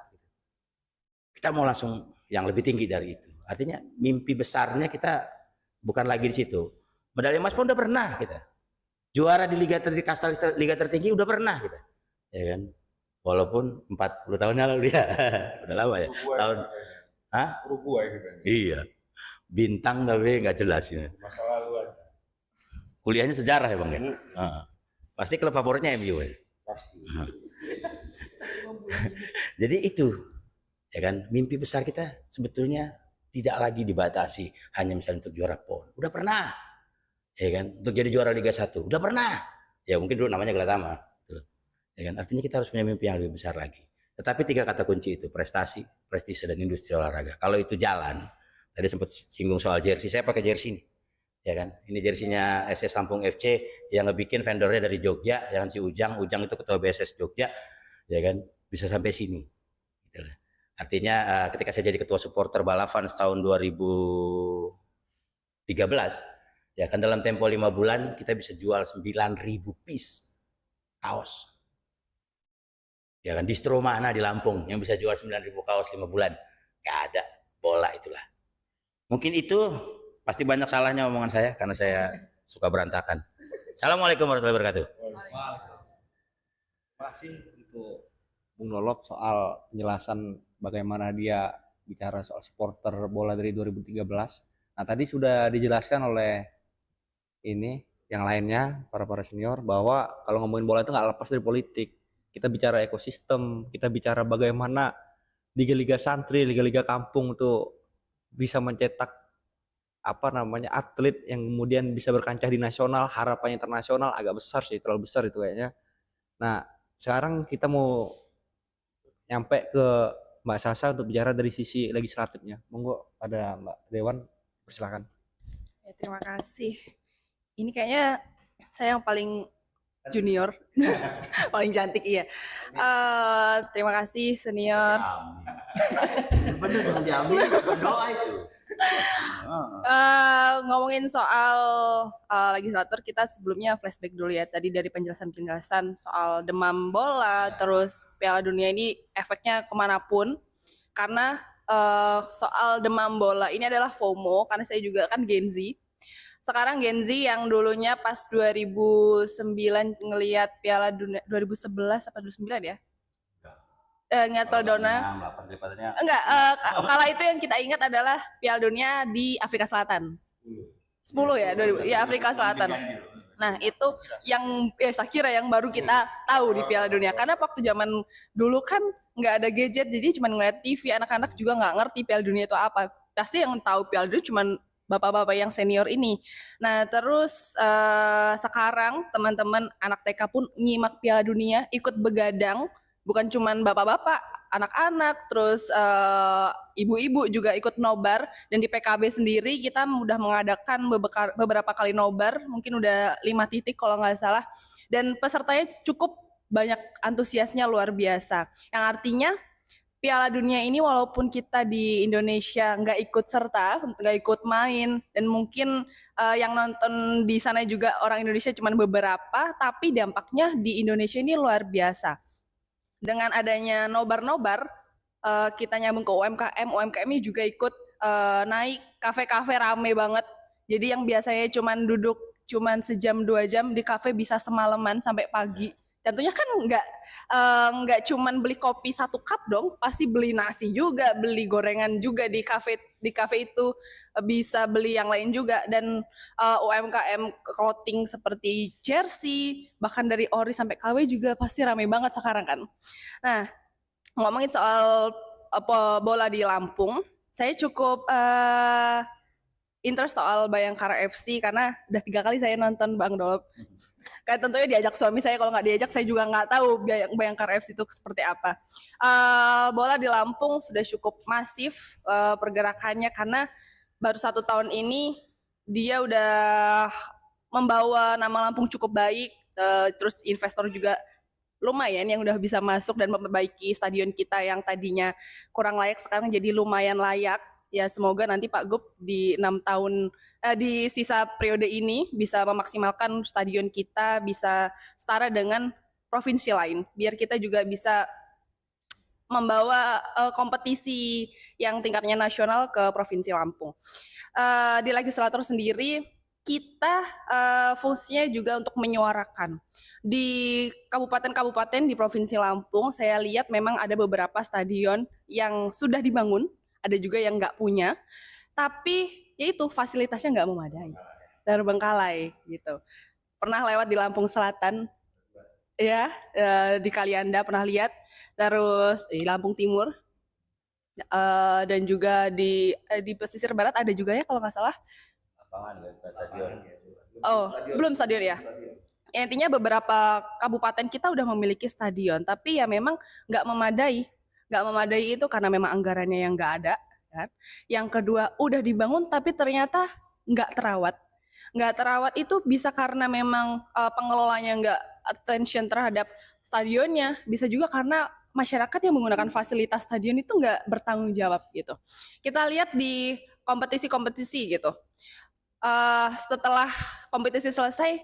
Kita mau langsung yang lebih tinggi dari itu. Artinya mimpi besarnya kita bukan lagi di situ. Medali emas pun udah pernah kita. Juara di liga tertinggi udah pernah kita, ya kan. Walaupun 40 tahun lalu dia udah lama ya. Tahun, Uruguay kita. Iya. Bintang tapi nggak jelas ya. Masa lalu ada. Kuliahnya sejarah ya Bang ya. Pasti klub favoritnya MU ya. Pasti. Jadi itu, ya kan, mimpi besar kita sebetulnya tidak lagi dibatasi hanya misalnya untuk juara PON. Udah pernah, ya kan, untuk jadi juara Liga 1. Udah pernah. Ya mungkin dulu namanya Galatama. Ya kan, artinya kita harus punya mimpi yang lebih besar lagi. Tetapi 3 kata kunci itu, prestasi, prestise, dan industri olahraga. Kalau itu jalan, tadi sempat singgung soal jersey, saya pakai jersey ini. Ya kan, ini jersinya SS Lampung FC yang ngebikin vendornya dari Jogja, yang si Ujang itu ketua BSS Jogja, ya kan, bisa sampai sini. Gitu. Artinya ketika saya jadi ketua supporter Balavan tahun 2013, ya kan, dalam tempo 5 bulan kita bisa jual 9.000 piece kaos. Ya kan, distro mana di Lampung yang bisa jual 9.000 kaos 5 bulan? Gak ada, bola itulah. Mungkin itu pasti banyak salahnya omongan saya karena saya suka berantakan. Assalamualaikum warahmatullahi wabarakatuh. Terima kasih untuk Bung Lolop soal penjelasan bagaimana dia bicara soal supporter bola dari 2013. Nah, tadi sudah dijelaskan oleh ini yang lainnya, para senior, bahwa kalau ngomongin bola itu nggak lepas dari politik. Kita bicara ekosistem, kita bicara bagaimana liga-liga santri, liga-liga kampung itu bisa mencetak atlet yang kemudian bisa berkancah di nasional, harapannya internasional agak besar sih, terlalu besar itu kayaknya. Nah, sekarang kita mau nyampe ke Mbak Sasa untuk bicara dari sisi legislatifnya. Monggo, pada Mbak Dewan, persilakan. Ya, terima kasih. Ini kayaknya saya yang paling junior, paling cantik, iya. Terima kasih senior. Bener jangan diambil, doa itu. Ngomongin soal legislator, kita sebelumnya flashback dulu ya. Tadi dari penjelasan soal demam bola, terus Piala Dunia ini efeknya kemanapun. Karena soal demam bola ini adalah FOMO, karena saya juga kan Gen Z. Sekarang Gen Z yang dulunya pas 2009 ngelihat Piala Dunia, 2011 apa 2009 ya? Ingat Piala Dunia? Enggak, kala itu yang kita ingat adalah Piala Dunia di Afrika Selatan. 10 ya, 2000, ya Afrika Selatan. Nah, itu yang saya kira yang baru kita tahu di Piala Dunia. Karena waktu zaman dulu kan nggak ada gadget, jadi cuma ngeliat TV, anak-anak juga nggak ngerti Piala Dunia itu apa. Pasti yang tahu Piala Dunia cuma bapak-bapak yang senior ini. Nah, terus sekarang teman-teman anak TK pun nyimak Piala Dunia, ikut begadang bukan cuman bapak-bapak, anak-anak, terus ibu-ibu juga ikut nobar. Dan di PKB sendiri kita udah mengadakan beberapa kali nobar, mungkin udah 5 titik kalau nggak salah. Dan pesertanya cukup banyak, antusiasnya luar biasa. Yang artinya Piala Dunia ini walaupun kita di Indonesia nggak ikut serta, nggak ikut main, dan mungkin yang nonton di sana juga orang Indonesia cuma beberapa, tapi dampaknya di Indonesia ini luar biasa. Dengan adanya nobar-nobar, kita nyambung ke UMKM, UMKM-nya juga ikut naik, kafe-kafe rame banget. Jadi yang biasanya cuma duduk cuman sejam 2 jam di kafe bisa semalaman sampai pagi. Tentunya kan nggak cuman beli kopi 1 cup dong, pasti beli nasi juga, beli gorengan juga di kafe itu, bisa beli yang lain juga. Dan UMKM clothing seperti jersey, bahkan dari ori sampai KW juga pasti ramai banget sekarang kan. Nah, ngomongin soal bola di Lampung, saya cukup interest soal Bayangkara FC karena udah 3 kali saya nonton Bang Dolop. Kayak tentunya diajak suami saya, kalau nggak diajak saya juga nggak tahu Bayangkara FC itu seperti apa. Bola di Lampung sudah cukup masif pergerakannya karena baru 1 tahun ini dia udah membawa nama Lampung cukup baik, terus investor juga lumayan yang udah bisa masuk dan memperbaiki stadion kita yang tadinya kurang layak sekarang jadi lumayan layak. Ya semoga nanti Pak Gup di 6 tahun di sisa periode ini bisa memaksimalkan stadion kita bisa setara dengan provinsi lain, biar kita juga bisa membawa kompetisi yang tingkatnya nasional ke Provinsi Lampung. Di legislator sendiri kita fungsinya juga untuk menyuarakan. Di kabupaten-kabupaten di Provinsi Lampung saya lihat memang ada beberapa stadion yang sudah dibangun, ada juga yang nggak punya, tapi yaitu fasilitasnya nggak memadai, terbengkalai gitu. Pernah lewat di Lampung Selatan, ya, di Kalianda pernah lihat, terus di Lampung Timur, dan juga di pesisir barat ada juga ya kalau nggak salah. Oh, belum stadion ya. Intinya beberapa kabupaten kita udah memiliki stadion, tapi ya memang nggak memadai. Nggak memadai itu karena memang anggarannya yang nggak ada. Kan? Yang kedua, udah dibangun tapi ternyata nggak terawat. Nggak terawat itu bisa karena memang pengelolanya nggak attention terhadap stadionnya, bisa juga karena masyarakat yang menggunakan fasilitas stadion itu nggak bertanggung jawab gitu. Kita lihat di kompetisi-kompetisi gitu. Setelah kompetisi selesai,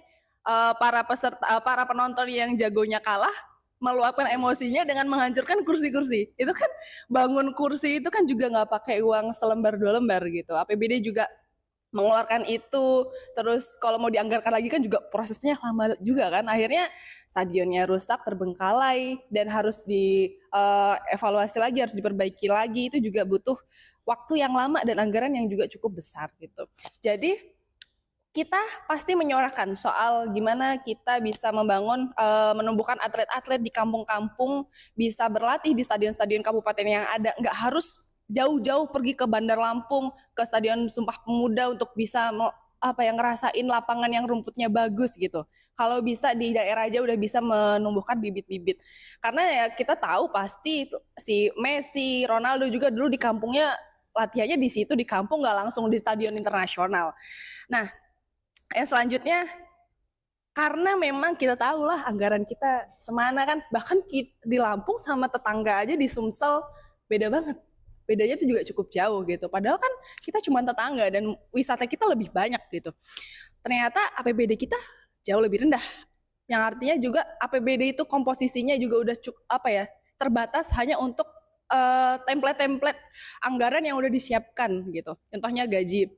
para penonton yang jagonya kalah meluapkan emosinya dengan menghancurkan kursi-kursi. Itu kan bangun kursi itu kan juga nggak pakai uang selembar 2 lembar gitu. APBD juga mengeluarkan itu, terus kalau mau dianggarkan lagi kan juga prosesnya lama juga kan. Akhirnya stadionnya rusak, terbengkalai, dan harus dievaluasi lagi, harus diperbaiki lagi. Itu juga butuh waktu yang lama dan anggaran yang juga cukup besar gitu. Jadi kita pasti menyuarakan soal gimana kita bisa membangun, menumbuhkan atlet-atlet di kampung-kampung, bisa berlatih di stadion-stadion kabupaten yang ada, nggak harus jauh-jauh pergi ke Bandar Lampung, ke Stadion Sumpah Pemuda untuk bisa ngerasain lapangan yang rumputnya bagus gitu. Kalau bisa di daerah aja udah bisa menumbuhkan bibit-bibit. Karena ya kita tahu pasti si Messi, Ronaldo juga dulu di kampungnya latihannya di situ di kampung, nggak langsung di stadion internasional. Nah, yang selanjutnya, karena memang kita tahu lah anggaran kita semana kan, bahkan di Lampung sama tetangga aja di Sumsel beda banget. Bedanya itu juga cukup jauh gitu. Padahal kan kita cuma tetangga dan wisata kita lebih banyak gitu. Ternyata APBD kita jauh lebih rendah. Yang artinya juga APBD itu komposisinya juga udah terbatas hanya untuk template-template anggaran yang udah disiapkan gitu. Contohnya gaji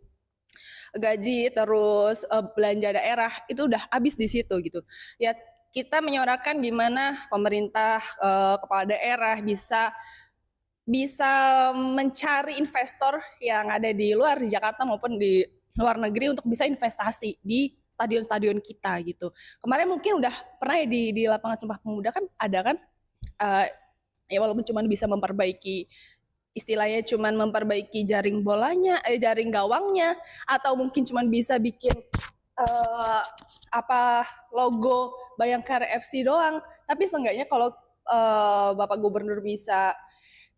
terus belanja daerah itu udah habis di situ gitu. Ya kita menyuarakan gimana pemerintah, kepala daerah bisa mencari investor yang ada di luar di Jakarta maupun di luar negeri untuk bisa investasi di stadion-stadion kita gitu. Kemarin mungkin udah pernah ya di lapangan Sumpah Pemuda kan ada kan, ya walaupun cuma bisa memperbaiki istilahnya cuman memperbaiki jaring bolanya, jaring gawangnya, atau mungkin cuman bisa bikin logo Bayangkara FC doang. Tapi seenggaknya kalau Bapak Gubernur bisa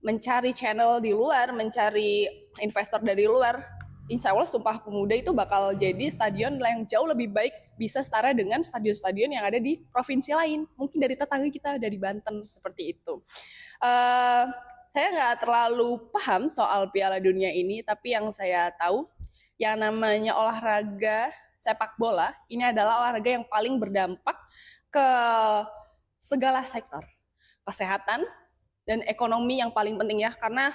mencari channel di luar, mencari investor dari luar, insya Allah Sumpah Pemuda itu bakal jadi stadion yang jauh lebih baik, bisa setara dengan stadion-stadion yang ada di provinsi lain, mungkin dari tetangga kita, dari Banten, seperti itu. Saya nggak terlalu paham soal Piala Dunia ini, tapi yang saya tahu, yang namanya olahraga sepak bola, ini adalah olahraga yang paling berdampak ke segala sektor. Kesehatan dan ekonomi yang paling penting ya, karena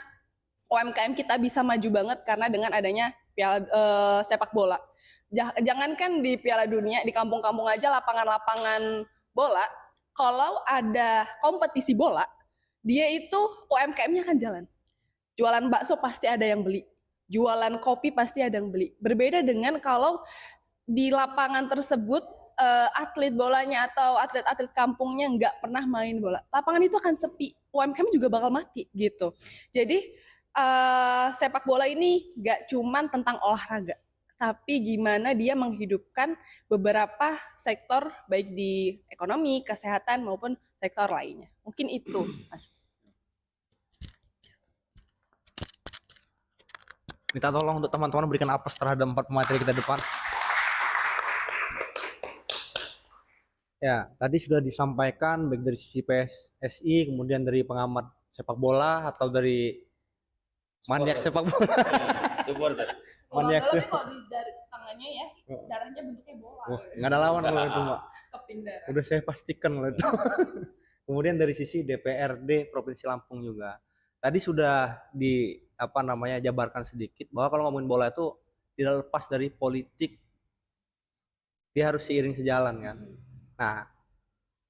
UMKM kita bisa maju banget karena dengan adanya sepak bola. Jangankan di Piala Dunia, di kampung-kampung aja lapangan-lapangan bola, kalau ada kompetisi bola, dia itu UMKM-nya akan jalan. Jualan bakso pasti ada yang beli, jualan kopi pasti ada yang beli. Berbeda dengan kalau di lapangan tersebut atlet bolanya atau atlet-atlet kampungnya nggak pernah main bola, lapangan itu akan sepi, UMKM juga bakal mati gitu. Jadi sepak bola ini nggak cuman tentang olahraga, tapi gimana dia menghidupkan beberapa sektor baik di ekonomi, kesehatan maupun sektor lainnya. Mungkin itu, Mas. Minta tolong untuk teman-teman berikan applaus terhadap 4 pemateri kita depan. Ya, tadi sudah disampaikan baik dari sisi PSSI, kemudian dari pengamat sepak bola atau dari maniak sepak bola. Supporter. Maniak Tapi sepak. kalau di dari tangannya ya, darahnya bentuknya bola. Wah, nggak ada lawan kalau itu, Mbak. Kepin darah. Udah saya pastikan loh itu. Kemudian dari sisi DPRD Provinsi Lampung juga. Tadi sudah jabarkan sedikit bahwa kalau ngomongin bola itu tidak lepas dari politik. Dia harus seiring sejalan kan. Nah,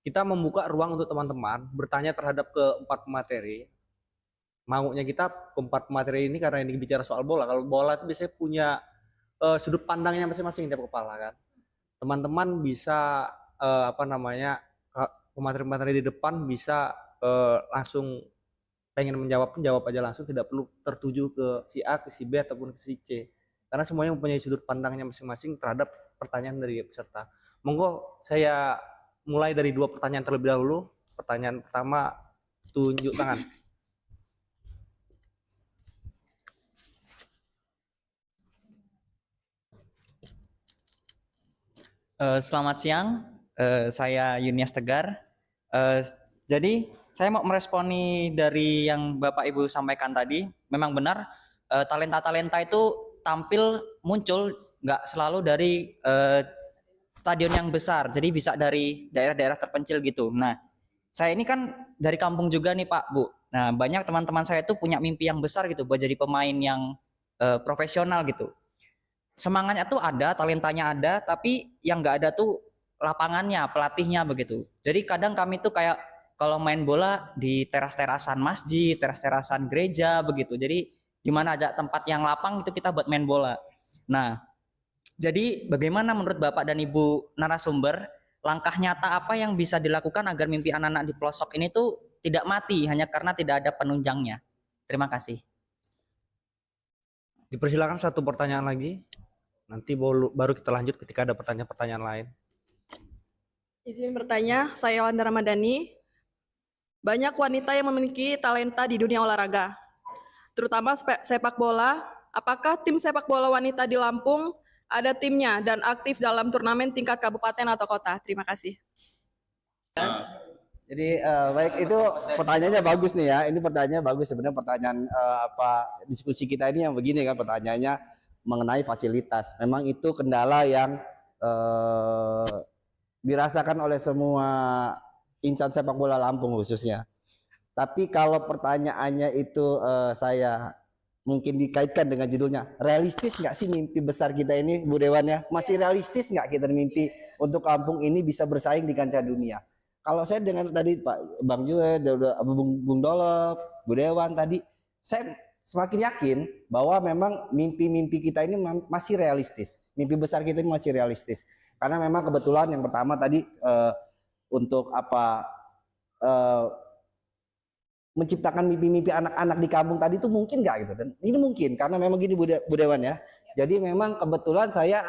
kita membuka ruang untuk teman-teman bertanya terhadap keempat pemateri. Maunya kita keempat pemateri ini karena ini bicara soal bola. Kalau bola itu biasanya punya sudut pandangnya masing-masing tiap kepala kan. Teman-teman bisa pemateri-pemateri di depan bisa langsung pengen menjawab pun jawab aja langsung, tidak perlu tertuju ke si A, ke si B ataupun ke si C. Karena semuanya mempunyai sudut pandangnya masing-masing terhadap pertanyaan dari peserta. Monggo saya mulai dari 2 pertanyaan terlebih dahulu. Pertanyaan pertama, tunjuk tangan. Selamat siang, saya Yunias Tegar. Jadi saya mau meresponi dari yang Bapak Ibu sampaikan tadi. Memang benar, talenta-talenta itu tampil muncul nggak selalu dari stadion yang besar, jadi bisa dari daerah-daerah terpencil gitu. Nah, saya ini kan dari kampung juga nih Pak, Bu. Nah, banyak teman-teman saya itu punya mimpi yang besar gitu buat jadi pemain yang profesional gitu. Semangatnya tuh ada, talentanya ada, tapi yang nggak ada tuh lapangannya, pelatihnya begitu. Jadi kadang kami tuh kayak kalau main bola di teras-terasan masjid, teras-terasan gereja begitu. Jadi di mana ada tempat yang lapang itu kita buat main bola. Nah, jadi bagaimana menurut Bapak dan Ibu narasumber, langkah nyata apa yang bisa dilakukan agar mimpi anak-anak di pelosok ini tuh tidak mati hanya karena tidak ada penunjangnya? Terima kasih. Dipersilakan satu pertanyaan lagi. Nanti baru kita lanjut ketika ada pertanyaan-pertanyaan lain. Izin bertanya, saya Wanda Ramadhani. Banyak wanita yang memiliki talenta di dunia olahraga, terutama sepak bola. Apakah tim sepak bola wanita di Lampung ada timnya dan aktif dalam turnamen tingkat kabupaten atau kota? Terima kasih. Jadi baik, itu pertanyaannya bagus nih ya. Ini pertanyaannya bagus sebenarnya, pertanyaan diskusi kita ini yang begini kan, pertanyaannya mengenai fasilitas. Memang itu kendala yang dirasakan oleh semua insan sepak bola Lampung khususnya. Tapi kalau pertanyaannya itu saya mungkin dikaitkan dengan judulnya, realistis nggak sih mimpi besar kita ini, Bu Dewan ya? Masih realistis nggak kita mimpi untuk Lampung ini bisa bersaing di kancah dunia? Kalau saya dengar tadi Pak Bang Jue, Bung Dolop, Bu Dewan tadi, saya semakin yakin bahwa memang mimpi-mimpi kita ini masih realistis. Mimpi besar kita ini masih realistis. Karena memang kebetulan yang pertama tadi untuk menciptakan mimpi-mimpi anak-anak di kampung tadi itu mungkin nggak gitu, dan ini mungkin karena memang gini Bu Dewan ya. Jadi memang kebetulan saya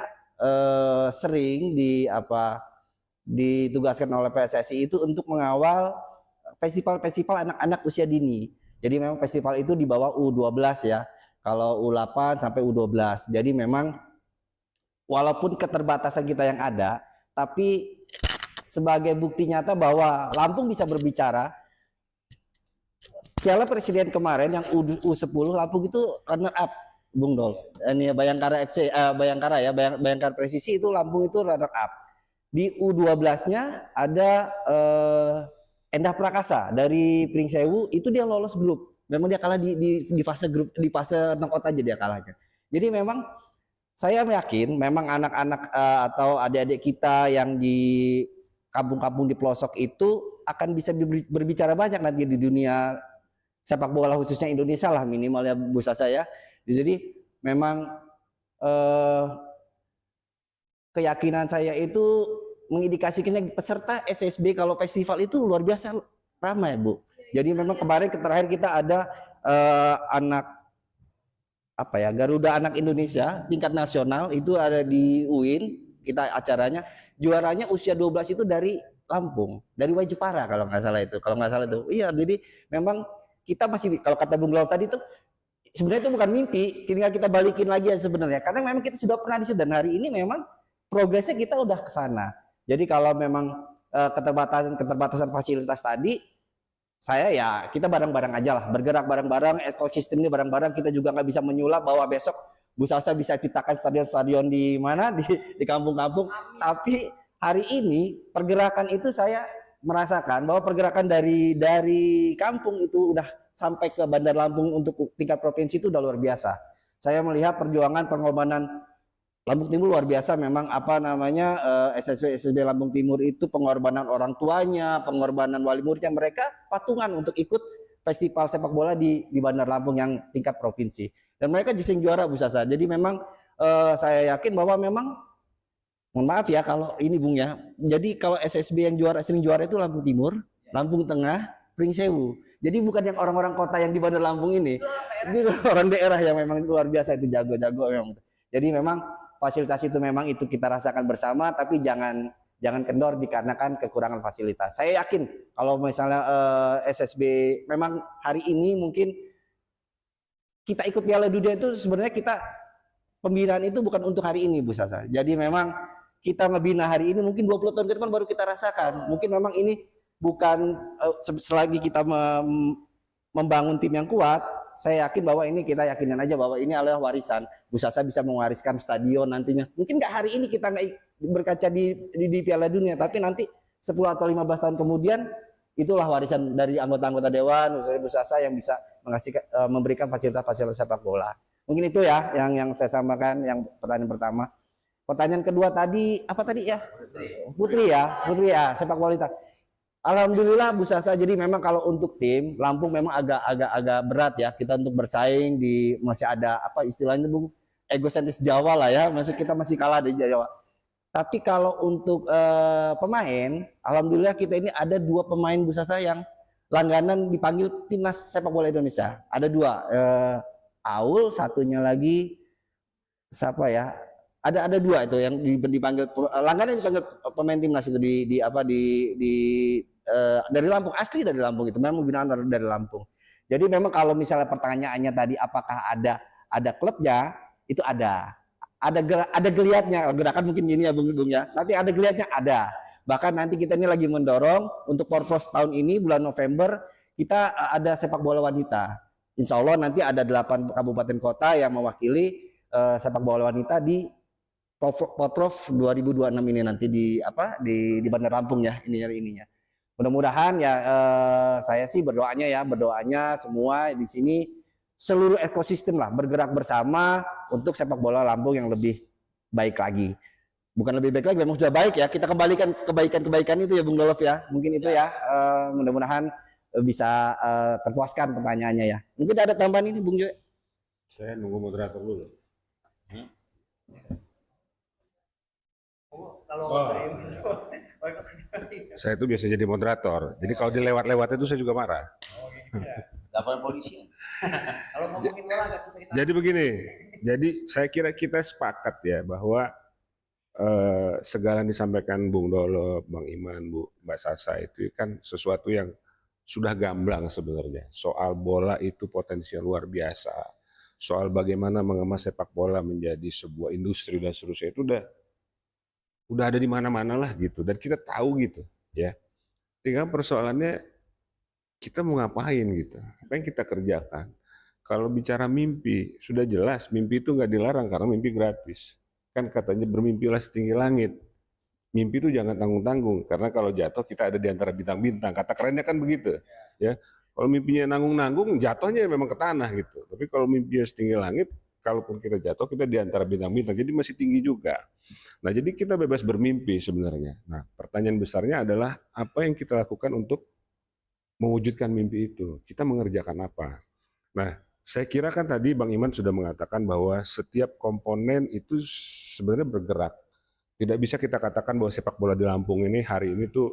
sering ditugaskan oleh PSSI itu untuk mengawal festival anak-anak usia dini. Jadi memang festival itu di bawah U12 ya. Kalau U8 sampai U12. Jadi memang walaupun keterbatasan kita yang ada, tapi sebagai bukti nyata bahwa Lampung bisa berbicara. Piala Presiden kemarin yang U10 Lampung itu runner up, Bung Dol. Ini Bayangkara FC, Bayangkara ya, Bayangkara Presisi itu Lampung itu runner up. Di U12-nya ada Endah Prakasa dari Pringsewu, itu dia lolos grup. Memang dia kalah di fase grup, di fase knockout aja dia kalahnya. Jadi memang saya yakin memang anak-anak atau adik-adik kita yang di kampung-kampung di pelosok itu akan bisa berbicara banyak nanti di dunia sepak bola khususnya Indonesia lah minimal ya Bu Sasa ya. Jadi memang keyakinan saya itu mengindikasikannya peserta SSB kalau festival itu luar biasa ramai Bu. Jadi memang kemarin terakhir kita ada anak apa ya Garuda Anak Indonesia tingkat nasional itu ada di UIN, kita acaranya juaranya usia 12 itu dari Lampung, dari Wajipara kalau nggak salah itu. Iya, jadi memang kita masih kalau kata Bung Lau tadi itu sebenarnya itu bukan mimpi, tinggal kita balikin lagi ya sebenarnya. Karena memang kita sudah pernah di situ dan hari ini memang progresnya kita udah ke sana. Jadi kalau memang keterbatasan fasilitas tadi, saya ya kita bareng-bareng aja lah, bergerak bareng-bareng, ekosistem ini bareng-bareng. Kita juga nggak bisa menyulap bahwa besok Bu Sasa bisa ciptakan stadion-stadion di mana di kampung-kampung. Tapi hari ini pergerakan itu saya merasakan bahwa pergerakan dari kampung itu udah sampai ke Bandar Lampung untuk tingkat provinsi itu udah luar biasa. Saya melihat perjuangan pengorbanan Lampung Timur luar biasa memang SSB Lampung Timur itu pengorbanan orang tuanya, pengorbanan wali muridnya, mereka patungan untuk ikut festival sepak bola di Bandar Lampung yang tingkat provinsi. Dan mereka sering juara Bu Sasa. Jadi memang saya yakin bahwa memang mohon maaf ya kalau ini Bung ya. Jadi kalau SSB yang sering juara itu Lampung Timur, Lampung Tengah, Pringsewu. Jadi bukan yang orang-orang kota yang di Bandar Lampung ini. Itu orang daerah yang memang luar biasa itu jago-jago memang. Jadi memang fasilitas itu memang itu kita rasakan bersama, tapi jangan kendor dikarenakan kekurangan fasilitas. Saya yakin kalau misalnya SSB memang hari ini mungkin kita ikut Piala Dunia itu sebenarnya kita pembinaan itu bukan untuk hari ini Bu Sasa. Jadi memang kita ngebina hari ini mungkin 20 tahun ke depan baru kita rasakan. Mungkin memang ini bukan selagi kita membangun tim yang kuat, saya yakin bahwa ini kita yakinin aja bahwa ini adalah warisan. Bu Sasa bisa mewariskan stadion nantinya. Mungkin nggak hari ini kita nggak berkaca di Piala Dunia, tapi nanti 10 atau 15 tahun kemudian itulah warisan dari anggota-anggota dewan, Bu Sasa yang bisa memberikan fasilitas-fasilitas sepak bola. Mungkin itu ya yang saya sampaikan yang pertanyaan pertama. Pertanyaan kedua tadi apa tadi ya? Putri ya sepak bola kita. Alhamdulillah Bu Sasa, jadi memang kalau untuk tim Lampung memang agak berat ya kita untuk bersaing di masih ada apa istilahnya Bung egosentris Jawa lah ya, maksud kita masih kalah di Jawa. Tapi kalau untuk pemain, alhamdulillah kita ini ada 2 pemain Bu Sasa yang langganan dipanggil timnas sepak bola Indonesia. Ada 2, Aul, satunya lagi siapa ya? Ada 2 itu yang dipanggil langganan dipanggil pemain timnas itu dari Lampung, asli dari Lampung itu memang binaan dari Lampung. Jadi memang kalau misalnya pertanyaannya tadi apakah ada klubnya, itu ada geliatnya, gerakan mungkin gini ya Bung ya, tapi ada geliatnya ada. Bahkan nanti kita ini lagi mendorong untuk Porprov tahun ini bulan November kita ada sepak bola wanita. Insya Allah nanti ada 8 kabupaten kota yang mewakili sepak bola wanita di Porprov 2026 ini nanti di Bandar Lampung ya ininya. Mudah-mudahan ya saya sih berdoanya semua di sini seluruh ekosistem lah bergerak bersama untuk sepak bola Lampung yang lebih baik lagi. Bukan lebih baik lagi, memang sudah baik ya. Kita kembalikan kebaikan itu ya Bung Dolof ya. Mungkin itu ya mudah-mudahan bisa terpuaskan pertanyaannya ya. Mungkin ada tambahan ini Bung Joy. Saya nunggu moderator dulu. Saya itu biasa jadi moderator. Jadi kalau dilewat-lewat itu saya juga marah. Laporan polisi. Kalau ngomongin bola agak susah kita. Jadi begini. Jadi saya kira kita sepakat ya bahwa segala yang disampaikan Bung Dolo, Bang Iman, Mbak Sasa itu kan sesuatu yang sudah gamblang sebenarnya. Soal bola itu potensial luar biasa. Soal bagaimana mengemas sepak bola menjadi sebuah industri dan seterusnya itu udah ada di mana-mana lah gitu, dan kita tahu gitu ya. Tinggal persoalannya kita mau ngapain gitu, apa yang kita kerjakan. Kalau bicara mimpi, sudah jelas mimpi itu nggak dilarang karena mimpi gratis. Kan katanya bermimpilah setinggi langit. Mimpi itu jangan tanggung-tanggung, karena kalau jatuh kita ada di antara bintang-bintang. Kata kerennya kan begitu. Ya, kalau mimpinya nanggung-nanggung, jatuhnya memang ke tanah gitu. Tapi kalau mimpinya setinggi langit, kalaupun kita jatuh, kita di antara bintang-bintang. Jadi masih tinggi juga. Nah, jadi kita bebas bermimpi sebenarnya. Nah, pertanyaan besarnya adalah apa yang kita lakukan untuk mewujudkan mimpi itu. Kita mengerjakan apa? Nah, saya kira kan tadi Bang Iman sudah mengatakan bahwa setiap komponen itu sebenarnya bergerak. Tidak bisa kita katakan bahwa sepak bola di Lampung ini hari ini tuh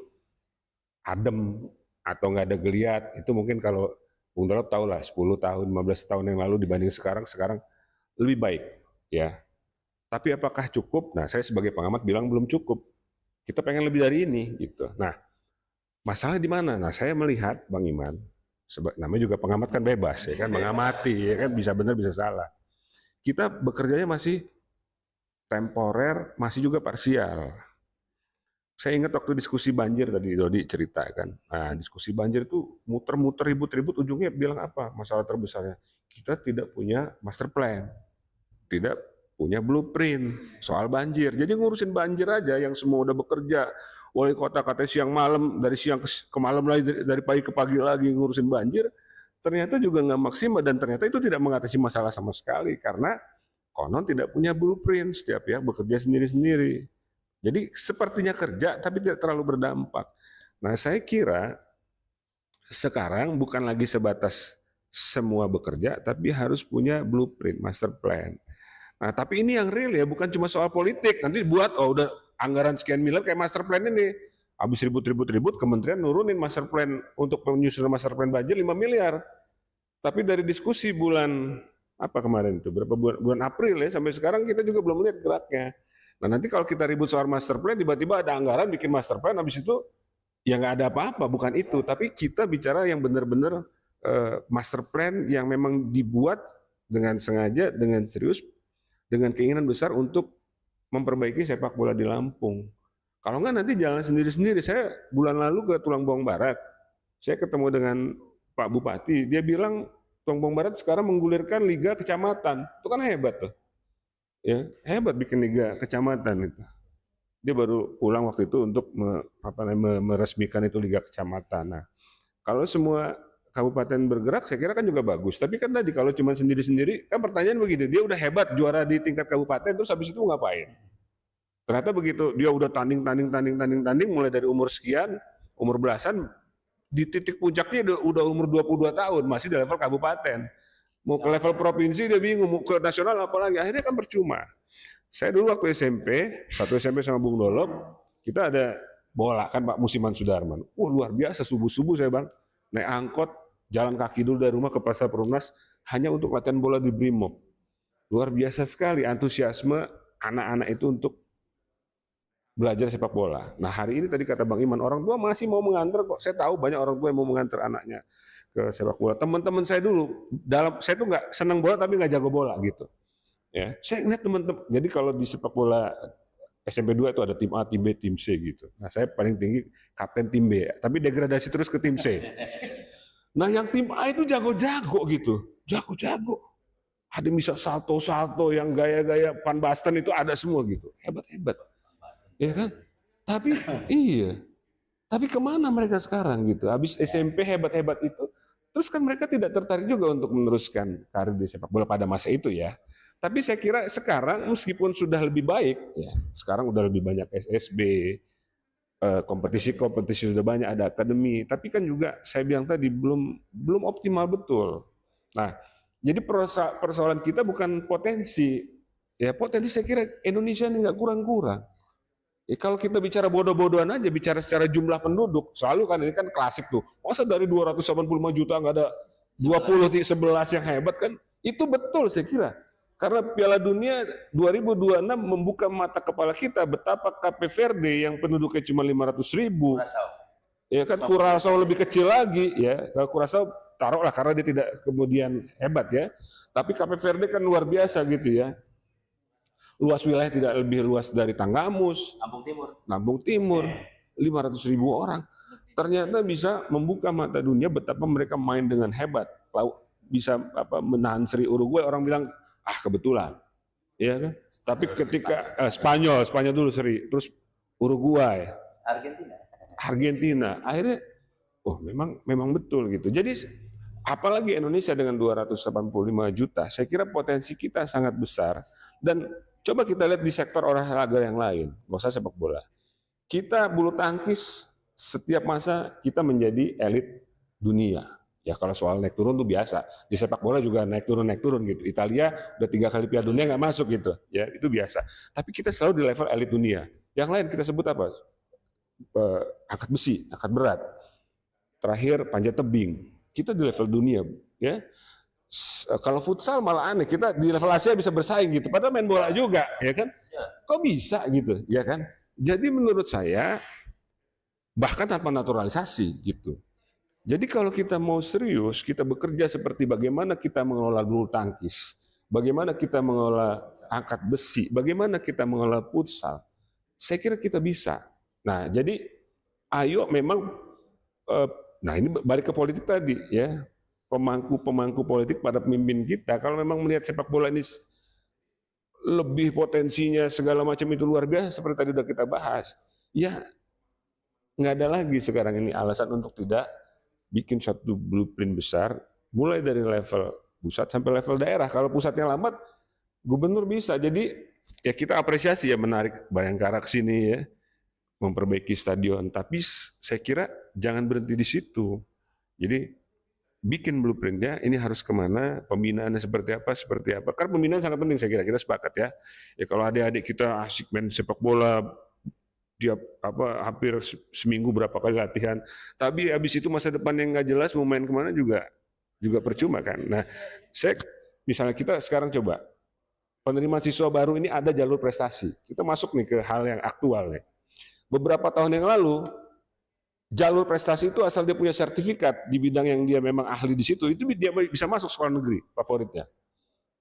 adem atau nggak ada geliat. Itu mungkin kalau Bung Dolop tahu lah 10 tahun, 15 tahun yang lalu dibanding sekarang lebih baik ya. Tapi apakah cukup? Nah, saya sebagai pengamat bilang belum cukup. Kita pengen lebih dari ini gitu. Nah, masalah di mana? Nah, saya melihat Bang Iman, namanya juga pengamat kan bebas ya kan, mengamati ya kan, bisa benar bisa salah. Kita bekerjanya masih temporer, masih juga parsial. Saya ingat waktu diskusi banjir tadi Dodi cerita kan. Nah, diskusi banjir itu muter-muter ribut-ribut, ujungnya bilang apa? Masalah terbesarnya kita tidak punya master plan, tidak punya blueprint soal banjir. Jadi ngurusin banjir aja yang semua udah bekerja. Wali kota katanya siang malam, dari siang ke malam lagi, dari pagi ke pagi lagi ngurusin banjir. Ternyata juga nggak maksimal, dan ternyata itu tidak mengatasi masalah sama sekali karena konon tidak punya blueprint, setiap pihak bekerja sendiri-sendiri. Jadi sepertinya kerja tapi tidak terlalu berdampak. Nah, saya kira sekarang bukan lagi sebatas semua bekerja, tapi harus punya blueprint, master plan. Nah, tapi ini yang real ya, bukan cuma soal politik. Nanti buat, oh udah anggaran sekian miliar kayak master plan ini. Habis ribut-ribut, kementerian nurunin master plan untuk menyusun master plan banjir 5 miliar. Tapi dari diskusi bulan apa kemarin itu, berapa bulan April ya, sampai sekarang kita juga belum lihat geraknya. Nah, nanti kalau kita ribut soal master plan, tiba-tiba ada anggaran bikin master plan, habis itu ya nggak ada apa-apa, bukan itu. Tapi kita bicara yang benar-benar master plan yang memang dibuat dengan sengaja, dengan serius, dengan keinginan besar untuk memperbaiki sepak bola di Lampung. Kalau nggak nanti jalan sendiri-sendiri. Saya bulan lalu ke Tulang Bawang Barat, saya ketemu dengan Pak Bupati, dia bilang Tulang Bawang Barat sekarang menggulirkan liga kecamatan. Itu kan hebat tuh. Ya, hebat bikin liga kecamatan itu. Dia baru pulang waktu itu untuk meresmikan itu liga kecamatan. Nah, kalau semua kabupaten bergerak, saya kira kan juga bagus. Tapi kan tadi kalau cuma sendiri-sendiri, kan pertanyaan begini, dia udah hebat juara di tingkat kabupaten, terus habis itu ngapain? Ternyata begitu dia udah tanding, mulai dari umur sekian, umur belasan, di titik puncaknya udah umur 22 tahun, masih di level kabupaten. Mau ke level provinsi dia bingung, mau ke nasional apalagi, akhirnya kan percuma. Saya dulu waktu SMP, satu SMP sama Bung Dolop, kita ada bola kan Pak Musiman Sudarman. Luar biasa, subuh-subuh saya Bang, naik angkot, jalan kaki dulu dari rumah ke Pasar Perumnas hanya untuk latihan bola di Brimob. Luar biasa sekali antusiasme anak-anak itu untuk belajar sepak bola. Nah, hari ini tadi kata Bang Iman, orang tua masih mau mengantar kok. Saya tahu banyak orang tua yang mau mengantar anaknya ke sepak bola. Teman-teman saya dulu, saya tuh nggak senang bola tapi nggak jago bola gitu. Ya, saya lihat teman-teman. Jadi kalau di sepak bola SMP 2 itu ada tim A, tim B, tim C gitu. Nah, saya paling tinggi kapten tim B, tapi degradasi terus ke tim C. Nah, yang tim A itu jago-jago gitu. Jago-jago. Ada bisa salto-salto yang gaya-gaya Van Basten itu ada semua gitu. Hebat-hebat. Ya kan? Tapi iya. Tapi kemana mereka sekarang gitu? Habis SMP hebat-hebat itu, terus kan mereka tidak tertarik juga untuk meneruskan karir di sepak bola pada masa itu ya. Tapi saya kira sekarang meskipun sudah lebih baik, ya sekarang udah lebih banyak SSB, kompetisi sudah banyak, ada akademi. Tapi kan juga saya bilang tadi belum optimal betul. Nah, jadi persoalan kita bukan potensi, ya potensi saya kira Indonesia ini nggak kurang-kurang. Ya, kalau kita bicara bodoh-bodohan aja, bicara secara jumlah penduduk, selalu kan ini kan klasik tuh. Masa dari 285 juta nggak ada 11 yang hebat kan? Itu betul saya kira. Karena Piala Dunia 2026 membuka mata kepala kita betapa Cape Verde yang penduduknya cuma 500.000. Ya kan Curaçao lebih kecil lagi ya. Kalau Curaçao taruhlah karena dia tidak kemudian hebat ya. Tapi Cape Verde kan luar biasa gitu ya. Luas wilayah tidak lebih luas dari Tanggamus, Lampung Timur, 500.000 orang. Ternyata bisa membuka mata dunia betapa mereka main dengan hebat. Bisa menahan seri Uruguay, orang bilang kebetulan. Ya kan? Tapi ketika Spanyol dulu seri, terus Uruguay, Argentina, akhirnya memang betul gitu. Jadi apalagi Indonesia dengan 285 juta, saya kira potensi kita sangat besar. Dan coba kita lihat di sektor olahraga yang lain, nggak usah sepak bola. Kita bulu tangkis setiap masa kita menjadi elit dunia. Ya kalau soal naik turun tuh biasa. Di sepak bola juga naik turun gitu. Italia udah 3 kali Piala Dunia nggak masuk gitu. Ya itu biasa. Tapi kita selalu di level elit dunia. Yang lain kita sebut apa? Angkat besi, angkat berat. Terakhir panjat tebing. Kita di level dunia. Ya. Kalau futsal malah aneh. Kita di level Asia bisa bersaing gitu. Padahal main bola juga, ya kan? Kok bisa gitu, ya kan? Jadi menurut saya bahkan tanpa naturalisasi gitu. Jadi kalau kita mau serius, kita bekerja seperti bagaimana kita mengelola bulu tangkis, bagaimana kita mengelola angkat besi, bagaimana kita mengelola futsal, saya kira kita bisa. Nah, jadi ayo memang, nah ini balik ke politik tadi ya, pemangku politik pada pemimpin kita, kalau memang melihat sepak bola ini lebih potensinya segala macam itu luar biasa seperti tadi udah kita bahas, ya nggak ada lagi sekarang ini alasan untuk tidak bikin satu blueprint besar, mulai dari level pusat sampai level daerah. Kalau pusatnya lambat, gubernur bisa. Jadi ya kita apresiasi ya menarik Bayangkara ke sini ya, memperbaiki stadion. Tapi saya kira jangan berhenti di situ. Jadi bikin blueprintnya, ini harus kemana, pembinaannya seperti apa. Karena pembinaan sangat penting saya kira, kita sepakat ya. Ya kalau adik-adik kita asik main sepak bola, tiap hampir seminggu berapa kali latihan, tapi habis itu masa depan yang nggak jelas mau main kemana juga percuma kan. Nah, misalnya kita sekarang coba penerimaan siswa baru ini ada jalur prestasi. Kita masuk nih ke hal yang aktual nih. Beberapa tahun yang lalu jalur prestasi itu asal dia punya sertifikat di bidang yang dia memang ahli di situ, itu dia bisa masuk sekolah negeri favoritnya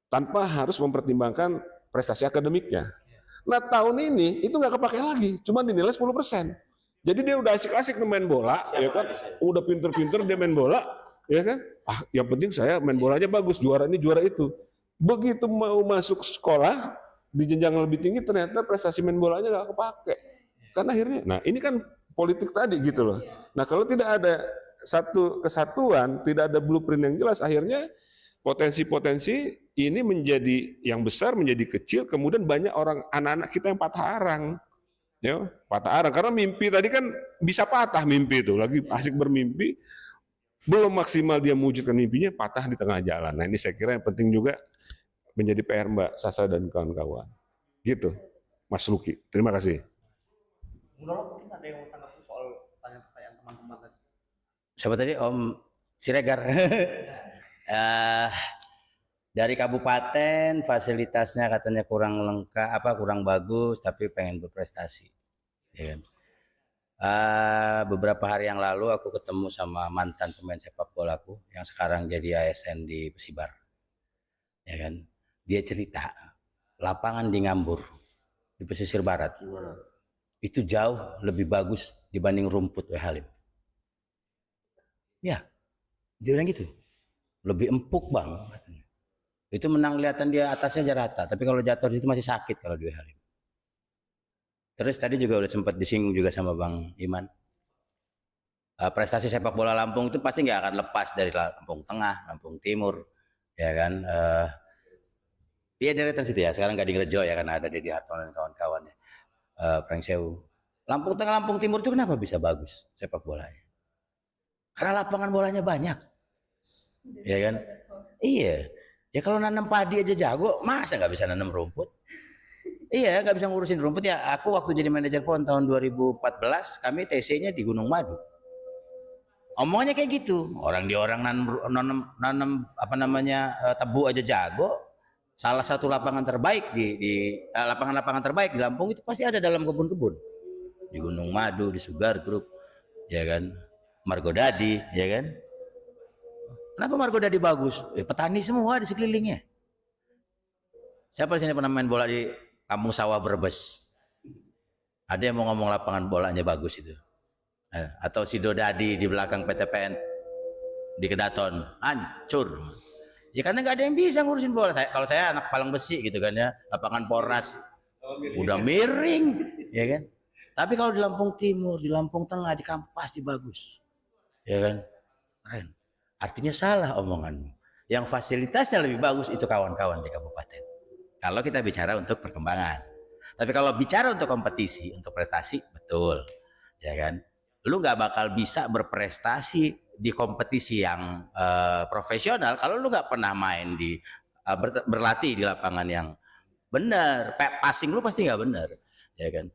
tanpa harus mempertimbangkan prestasi akademiknya. Nah tahun ini itu nggak kepake lagi, cuma dinilai 10%. Jadi dia udah asik-asik main bola, ya kan? Udah pinter-pinter dia main bola, ya kan? Yang penting saya main bolanya bagus, juara ini juara itu. Begitu mau masuk sekolah di jenjang lebih tinggi, ternyata prestasi main bolanya nggak kepake. Karena akhirnya, nah ini kan politik tadi gitu loh. Nah kalau tidak ada satu kesatuan, tidak ada blueprint yang jelas, akhirnya potensi-potensi ini menjadi yang besar, menjadi kecil, kemudian banyak orang anak-anak kita yang patah arang. Ya, patah arang karena mimpi tadi kan bisa patah mimpi itu, lagi asik bermimpi, belum maksimal dia mewujudkan mimpinya, patah di tengah jalan. Nah, ini saya kira yang penting juga menjadi PR Mbak Sasa dan kawan-kawan. Gitu. Mas Luki. Terima kasih. Mungkin ada yang mau tanggapi soal pertanyaan teman-teman tadi. Siapa tadi? Om Siregar. Dari kabupaten fasilitasnya katanya kurang lengkap, kurang bagus, tapi pengen berprestasi, ya kan? Beberapa hari yang lalu aku ketemu sama mantan pemain sepak bolaku yang sekarang jadi ASN di Pesibar, ya kan? Dia cerita lapangan di Ngambur di pesisir barat itu jauh lebih bagus dibanding rumput Halim. Ya, dia bilang gitu. Lebih empuk bang katanya. Itu menang kelihatan dia atasnya aja rata, tapi kalau jatuh di situ masih sakit kalau di Halim. Terus tadi juga udah sempat disinggung juga sama Bang Iman. Prestasi sepak bola Lampung itu pasti nggak akan lepas dari Lampung Tengah, Lampung Timur, ya kan. Iya dari situ ya. Sekarang Gading Rejo ya kan ada Dedi Hartono dan kawan-kawannya. Prengsewu. Lampung Tengah, Lampung Timur itu kenapa bisa bagus sepak bolanya? Karena lapangan bolanya banyak. Ya kan? Iya. Ya kalau nanam padi aja jago, masa nggak bisa nanam rumput? Iya, nggak bisa ngurusin rumput ya. Aku waktu jadi manajer PON tahun 2014, kami TC-nya di Gunung Madu. Omongnya kayak gitu. Orang nanam tebu aja jago. Salah satu lapangan terbaik lapangan-lapangan terbaik di Lampung itu pasti ada dalam kebun-kebun. Di Gunung Madu, di Sugar Group. ya kan? Margo Dadi, ya kan? Kenapa Margo Dadi bagus? Petani semua di sekelilingnya. Siapa di sini pernah main bola di Kampung Sawah Brebes? Ada yang mau ngomong lapangan bolanya bagus itu? Atau Sido Dadi di belakang PTPN di Kedaton, hancur. Ya karena nggak ada yang bisa ngurusin bola. Kalau saya anak Palang Besi gitu kan ya, lapangan Polras udah miring, ya kan? Tapi kalau di Lampung Timur, di Lampung Tengah, di Kampas pasti bagus, ya kan? Keren. Artinya salah omonganmu. Yang fasilitasnya lebih bagus itu kawan-kawan di kabupaten. Kalau kita bicara untuk perkembangan. Tapi kalau bicara untuk kompetisi, untuk prestasi, betul, ya kan? Lu nggak bakal bisa berprestasi di kompetisi yang profesional kalau lu nggak pernah main di berlatih di lapangan yang benar. Passing lu pasti nggak benar, ya kan?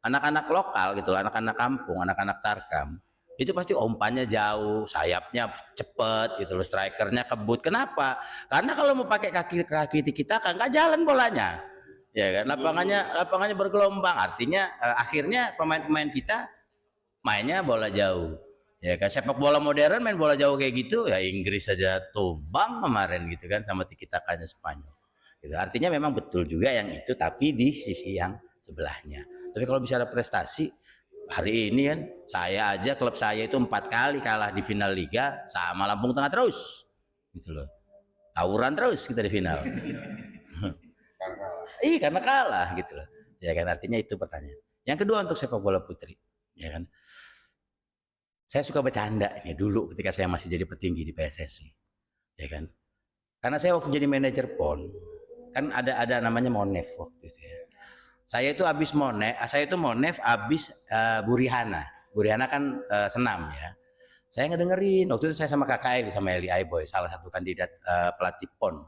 Anak-anak lokal gitu, anak-anak kampung, anak-anak Tarkam, itu pasti umpannya jauh, sayapnya cepet gitu loh, strikernya kebut. Kenapa? Karena kalau mau pakai kaki kita kan nggak jalan bolanya, ya kan? Lapangannya bergelombang, artinya akhirnya pemain-pemain kita mainnya bola jauh, ya kan? Sepak bola modern main bola jauh kayak gitu, ya Inggris saja tumbang kemarin gitu kan sama tiki-takanya Spanyol. Gitu. Artinya memang betul juga yang itu, tapi di sisi yang sebelahnya. Tapi kalau bicara prestasi, hari ini kan saya aja, klub saya itu 4 kali kalah di final liga sama Lampung Tengah terus, gitu loh. Tawuran terus kita di final. Karena kalah gitu loh. Ya kan, artinya itu pertanyaan. Yang kedua untuk sepak bola putri, ya kan. Saya suka bercanda ini dulu ketika saya masih jadi petinggi di PSSI, ya kan. Karena saya waktu jadi manajer PON, kan ada namanya Monef waktu itu ya. Saya itu Monef abis Burihana. Burihana kan senam ya. Saya ngedengerin, waktu itu saya sama KKL sama Eli Aiboy, salah satu kandidat pelatih PON.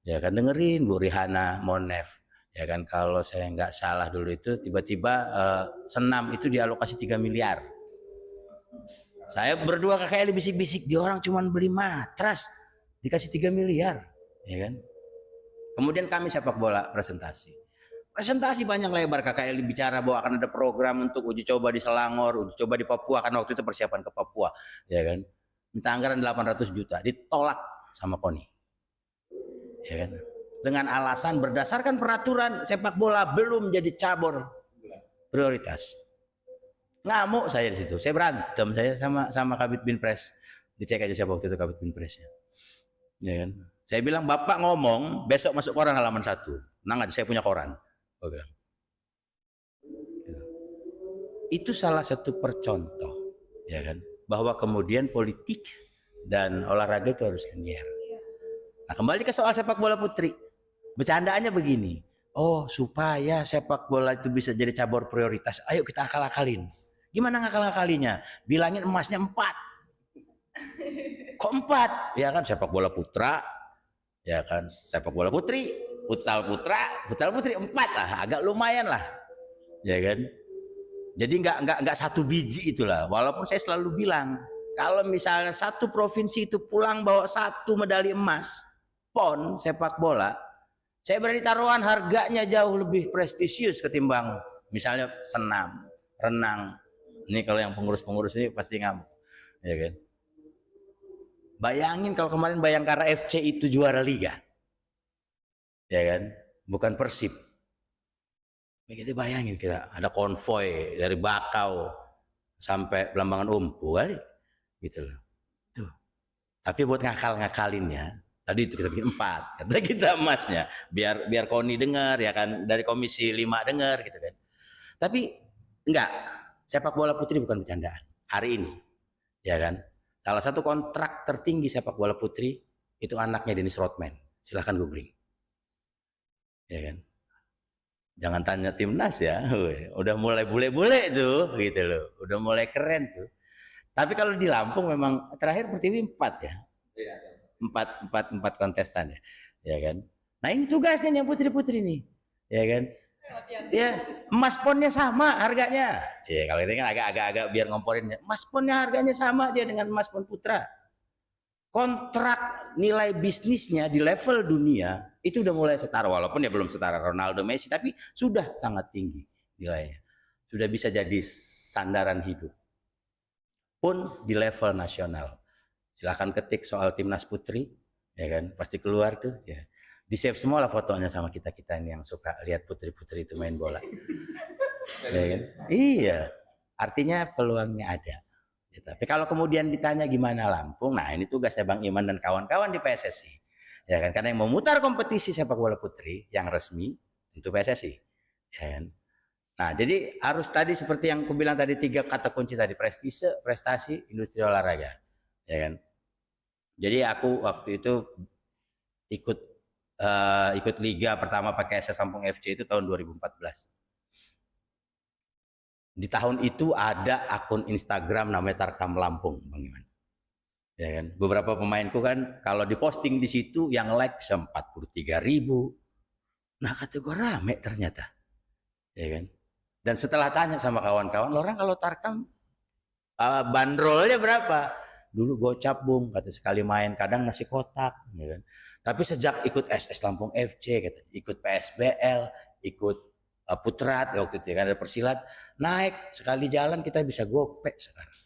Ya kan, dengerin Burihana, Monef. Ya kan, kalau saya nggak salah dulu itu tiba-tiba senam itu dialokasi 3 miliar. Saya berdua KKL bisik-bisik, dia orang cuma beli matras dikasih 3 miliar, ya kan. Kemudian kami sepak bola presentasi panjang lebar, KKL bicara bahwa akan ada program untuk uji coba di Selangor, uji coba di Papua, karena waktu itu persiapan ke Papua, ya kan. Minta anggaran 800 juta, ditolak sama KONI, ya kan. Dengan alasan berdasarkan peraturan sepak bola belum jadi cabur prioritas. Ngamuk saya di situ, saya berantem saya sama Kabid Binpres, dicek aja siapa waktu itu Kabid Binpresnya, ya kan. Saya bilang, Bapak ngomong besok masuk koran halaman 1, tenang aja saya punya koran. Bilang. Itu salah satu percontoh, ya kan, bahwa kemudian politik dan olahraga itu harus linear. Nah, kembali ke soal sepak bola putri, bercandaannya begini, oh supaya sepak bola itu bisa jadi cabur prioritas, ayo kita akal-akalin. Gimana ngakal-akalinya? Bilangin emasnya 4. Kok 4? Ya kan, sepak bola putra, ya kan, sepak bola putri, futsal putri 4 lah, agak lumayan lah, ya kan. Jadi nggak satu biji itulah. Walaupun saya selalu bilang, kalau misalnya satu provinsi itu pulang bawa 1 medali emas PON sepak bola, saya berani taruhan harganya jauh lebih prestisius ketimbang misalnya senam, renang. Ini kalau yang pengurus-pengurus ini pasti ngamuk, ya kan. Bayangin kalau kemarin Bayangkara FC itu juara liga, ya kan, bukan Persib. Begitu bayangin kita ada konvoy dari Bakau sampai Belambangan Umpu kali, gitu loh. Tuh. Tapi buat ngakal-ngakalinnya, tadi itu kita bikin 4, kata kita emasnya, biar KONI dengar, ya kan, dari Komisi 5 dengar, gitu kan. Tapi enggak, sepak bola putri bukan bercandaan hari ini, ya kan. Salah satu kontrak tertinggi sepak bola putri itu anaknya Dennis Rodman. Silahkan googling. Ya kan. Jangan tanya timnas ya. Udah mulai bule-bule tuh, gitu loh. Udah mulai keren tuh. Tapi kalau di Lampung memang terakhir Pertiwi 4 ya. 4 kontestan ya. Ya kan. Nah, ini tugasnya nih putri-putri nih. Ya kan. Ya, emas ponnya sama harganya. Kalau ini kan agak-agak biar ngomporinnya. Emas ponnya harganya sama dia dengan emas pon putra. Kontrak nilai bisnisnya di level dunia itu udah mulai setara, walaupun ya belum setara Ronaldo, Messi, tapi sudah sangat tinggi nilainya. Sudah bisa jadi sandaran hidup. pun di level nasional. Silahkan ketik soal timnas putri, ya kan, pasti keluar tuh. Ya. Di save semua lah fotonya sama kita ini yang suka lihat putri-putri itu main bola. Ya kan? Iya, artinya peluangnya ada. Ya, tapi kalau kemudian ditanya gimana Lampung, nah ini tugasnya Bang Iman dan kawan-kawan di PSSI. Ya kan, karena yang memutar kompetisi sepak bola putri yang resmi tentu PSSI. Ya kan? Nah, jadi harus tadi seperti yang aku bilang tadi 3 kata kunci tadi, prestise, prestasi, industri olahraga. Ya kan? Jadi aku waktu itu ikut liga pertama pakai SS Lampung FC itu tahun 2014. Di tahun itu ada akun Instagram namanya Tarkam Lampung, Bang Iman. Ya kan? Beberapa pemainku kan kalau diposting di situ yang like 43.000. Nah, kata gue rame ternyata. Ya kan? Dan setelah tanya sama kawan-kawan, orang kalau Tarkam bandrolnya berapa? Dulu gocap Bung, kata sekali main kadang ngasih kotak, ya kan? Tapi sejak ikut SS Lampung FC, kata, ikut PSBL, ikut Putrat waktu itu kan ada persilat, naik sekali jalan kita bisa gopek sekarang.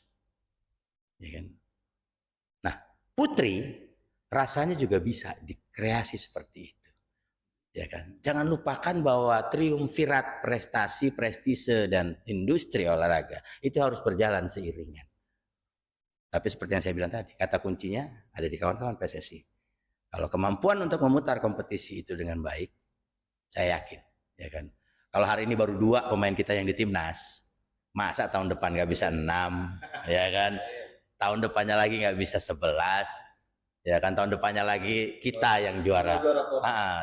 Ya kan? Nah, putri rasanya juga bisa dikreasi seperti itu. Ya kan? Jangan lupakan bahwa triumvirat prestasi, prestise dan industri olahraga itu harus berjalan seiringan. Tapi seperti yang saya bilang tadi, kata kuncinya ada di kawan-kawan PSSI. Kalau kemampuan untuk memutar kompetisi itu dengan baik, saya yakin, ya kan. Kalau hari ini baru 2 pemain kita yang di timnas, masa tahun depan nggak bisa 6, ya kan? Tahun depannya lagi nggak bisa 11, ya kan? Tahun depannya lagi kita yang juara.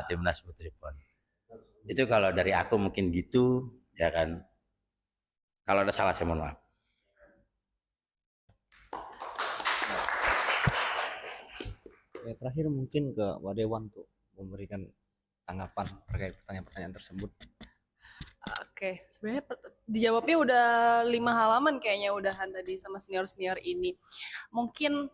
Timnas Putri Pon. Itu kalau dari aku mungkin gitu, ya kan? Kalau ada salah saya mohon maaf. Terakhir mungkin ke Wadewan untuk memberikan tanggapan terkait pertanyaan-pertanyaan tersebut. Oke, sebenarnya dijawabnya udah 5 halaman kayaknya udahan tadi sama senior-senior ini. Mungkin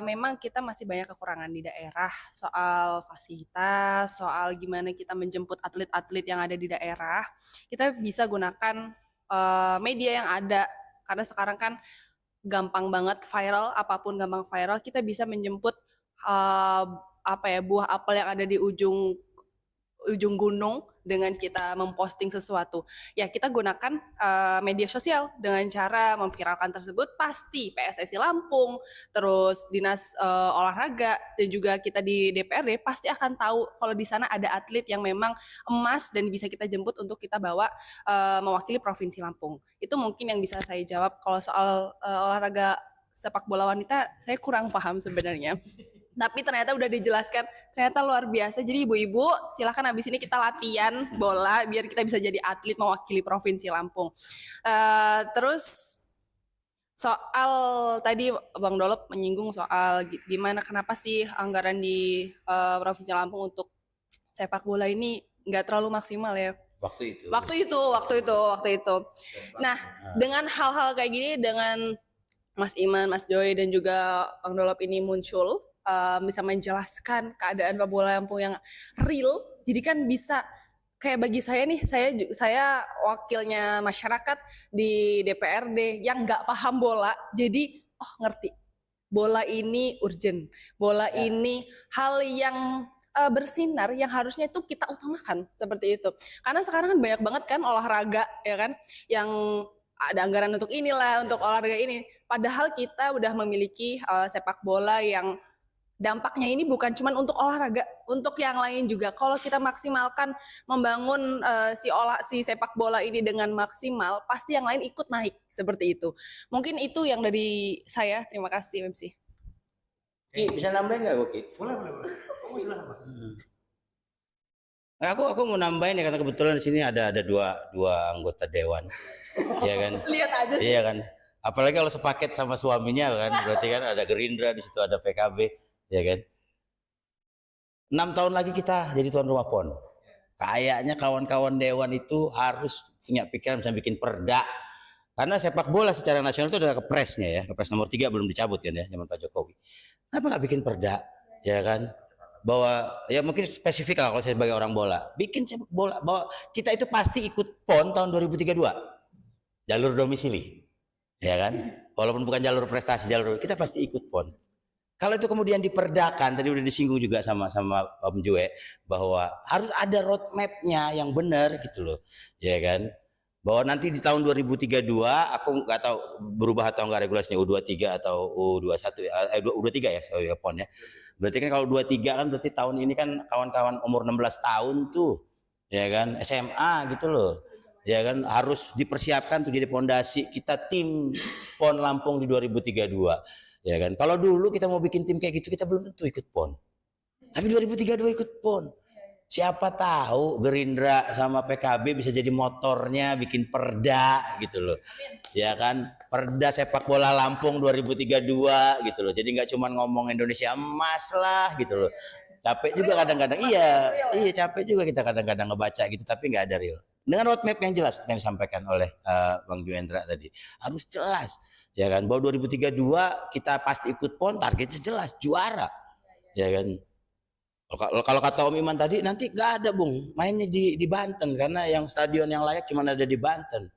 memang kita masih banyak kekurangan di daerah soal fasilitas, soal gimana kita menjemput atlet-atlet yang ada di daerah. Kita bisa gunakan media yang ada, karena sekarang kan gampang banget viral, apapun gampang viral. Kita bisa menjemput buah apel yang ada di ujung gunung dengan kita memposting sesuatu. Ya, kita gunakan media sosial dengan cara memviralkan tersebut. Pasti PSSI Lampung, terus Dinas Olahraga, dan juga kita di DPRD pasti akan tahu kalau di sana ada atlet yang memang emas dan bisa kita jemput untuk kita bawa mewakili Provinsi Lampung. Itu mungkin yang bisa saya jawab. Kalau soal olahraga sepak bola wanita, saya kurang paham sebenarnya. Tapi ternyata udah dijelaskan, ternyata luar biasa. Jadi ibu-ibu silakan habis ini kita latihan bola biar kita bisa jadi atlet mewakili Provinsi Lampung. Terus soal tadi Bang Dolop menyinggung soal gimana, kenapa sih anggaran di Provinsi Lampung untuk sepak bola ini nggak terlalu maksimal ya. Waktu itu. Nah, dengan hal-hal kayak gini, dengan Mas Iman, Mas Joy, dan juga Bang Dolop ini muncul, bisa menjelaskan keadaan sepak bola Lampung yang real. Jadi kan bisa, kayak bagi saya nih, saya wakilnya masyarakat di DPRD yang nggak paham bola, jadi ngerti bola ini urgent, bola ini hal yang bersinar yang harusnya itu kita utamakan seperti itu. Karena sekarang kan banyak banget kan olahraga, ya kan, yang ada anggaran untuk inilah, untuk olahraga ini. Padahal kita udah memiliki sepak bola yang dampaknya ini bukan cuma untuk olahraga, untuk yang lain juga. Kalau kita maksimalkan membangun si sepak bola ini dengan maksimal, pasti yang lain ikut naik seperti itu. Mungkin itu yang dari saya. Terima kasih, MC. Ki, bisa nambahin nggak, Ki? Boleh. Kamu silakan, Mas. Aku mau nambahin ya, karena kebetulan di sini ada dua anggota dewan, ya kan? Lihat aja sih. Iya kan. Apalagi kalau sepaket sama suaminya kan, berarti kan ada Gerindra di situ, ada PKB. Ya kan, 6 tahun lagi kita jadi tuan rumah PON. Kayaknya kawan-kawan dewan itu harus punya pikiran bisa bikin perda, karena sepak bola secara nasional itu ada kepresnya ya, kepres nomor 3 belum dicabut kan ya, zaman Pak Jokowi. Kenapa nggak bikin perda, ya kan, bahwa ya mungkin spesifik lah kalau saya sebagai orang bola, bikin sepak bola bahwa kita itu pasti ikut PON tahun 2032 jalur domisili, ya kan. Walaupun bukan jalur prestasi, jalur kita pasti ikut PON. Kalau itu kemudian diperdakan, tadi udah disinggung juga sama Om Jue, bahwa harus ada roadmap-nya yang benar gitu loh, ya kan? Bahwa nanti di tahun 2032, aku nggak tahu berubah atau nggak regulasinya U23 atau U21, U23 ya, ya PON ya. Berarti kan kalau 23 kan berarti tahun ini kan kawan-kawan umur 16 tahun tuh, ya kan, SMA gitu loh. Ya kan, harus dipersiapkan tuh jadi pondasi kita tim PON Lampung di 2032. Ya kan, kalau dulu kita mau bikin tim kayak gitu kita belum tentu ikut PON. Tapi 2032 ikut PON. Siapa tahu Gerindra sama PKB bisa jadi motornya bikin perda gitu loh. Ya kan, perda sepak bola Lampung 2032 gitu loh. Jadi nggak cuma ngomong Indonesia emas lah gitu loh. Capek juga kadang-kadang, iya capek juga kita kadang-kadang ngebaca gitu tapi nggak ada real. Dengan roadmap yang jelas yang disampaikan oleh Bang Juendra tadi, harus jelas ya kan, bahwa 2032 kita pasti ikut PON, targetnya jelas juara ya kan. Kalau kata Om Iman tadi nanti nggak ada Bung mainnya di Banten karena yang stadion yang layak cuma ada di Banten.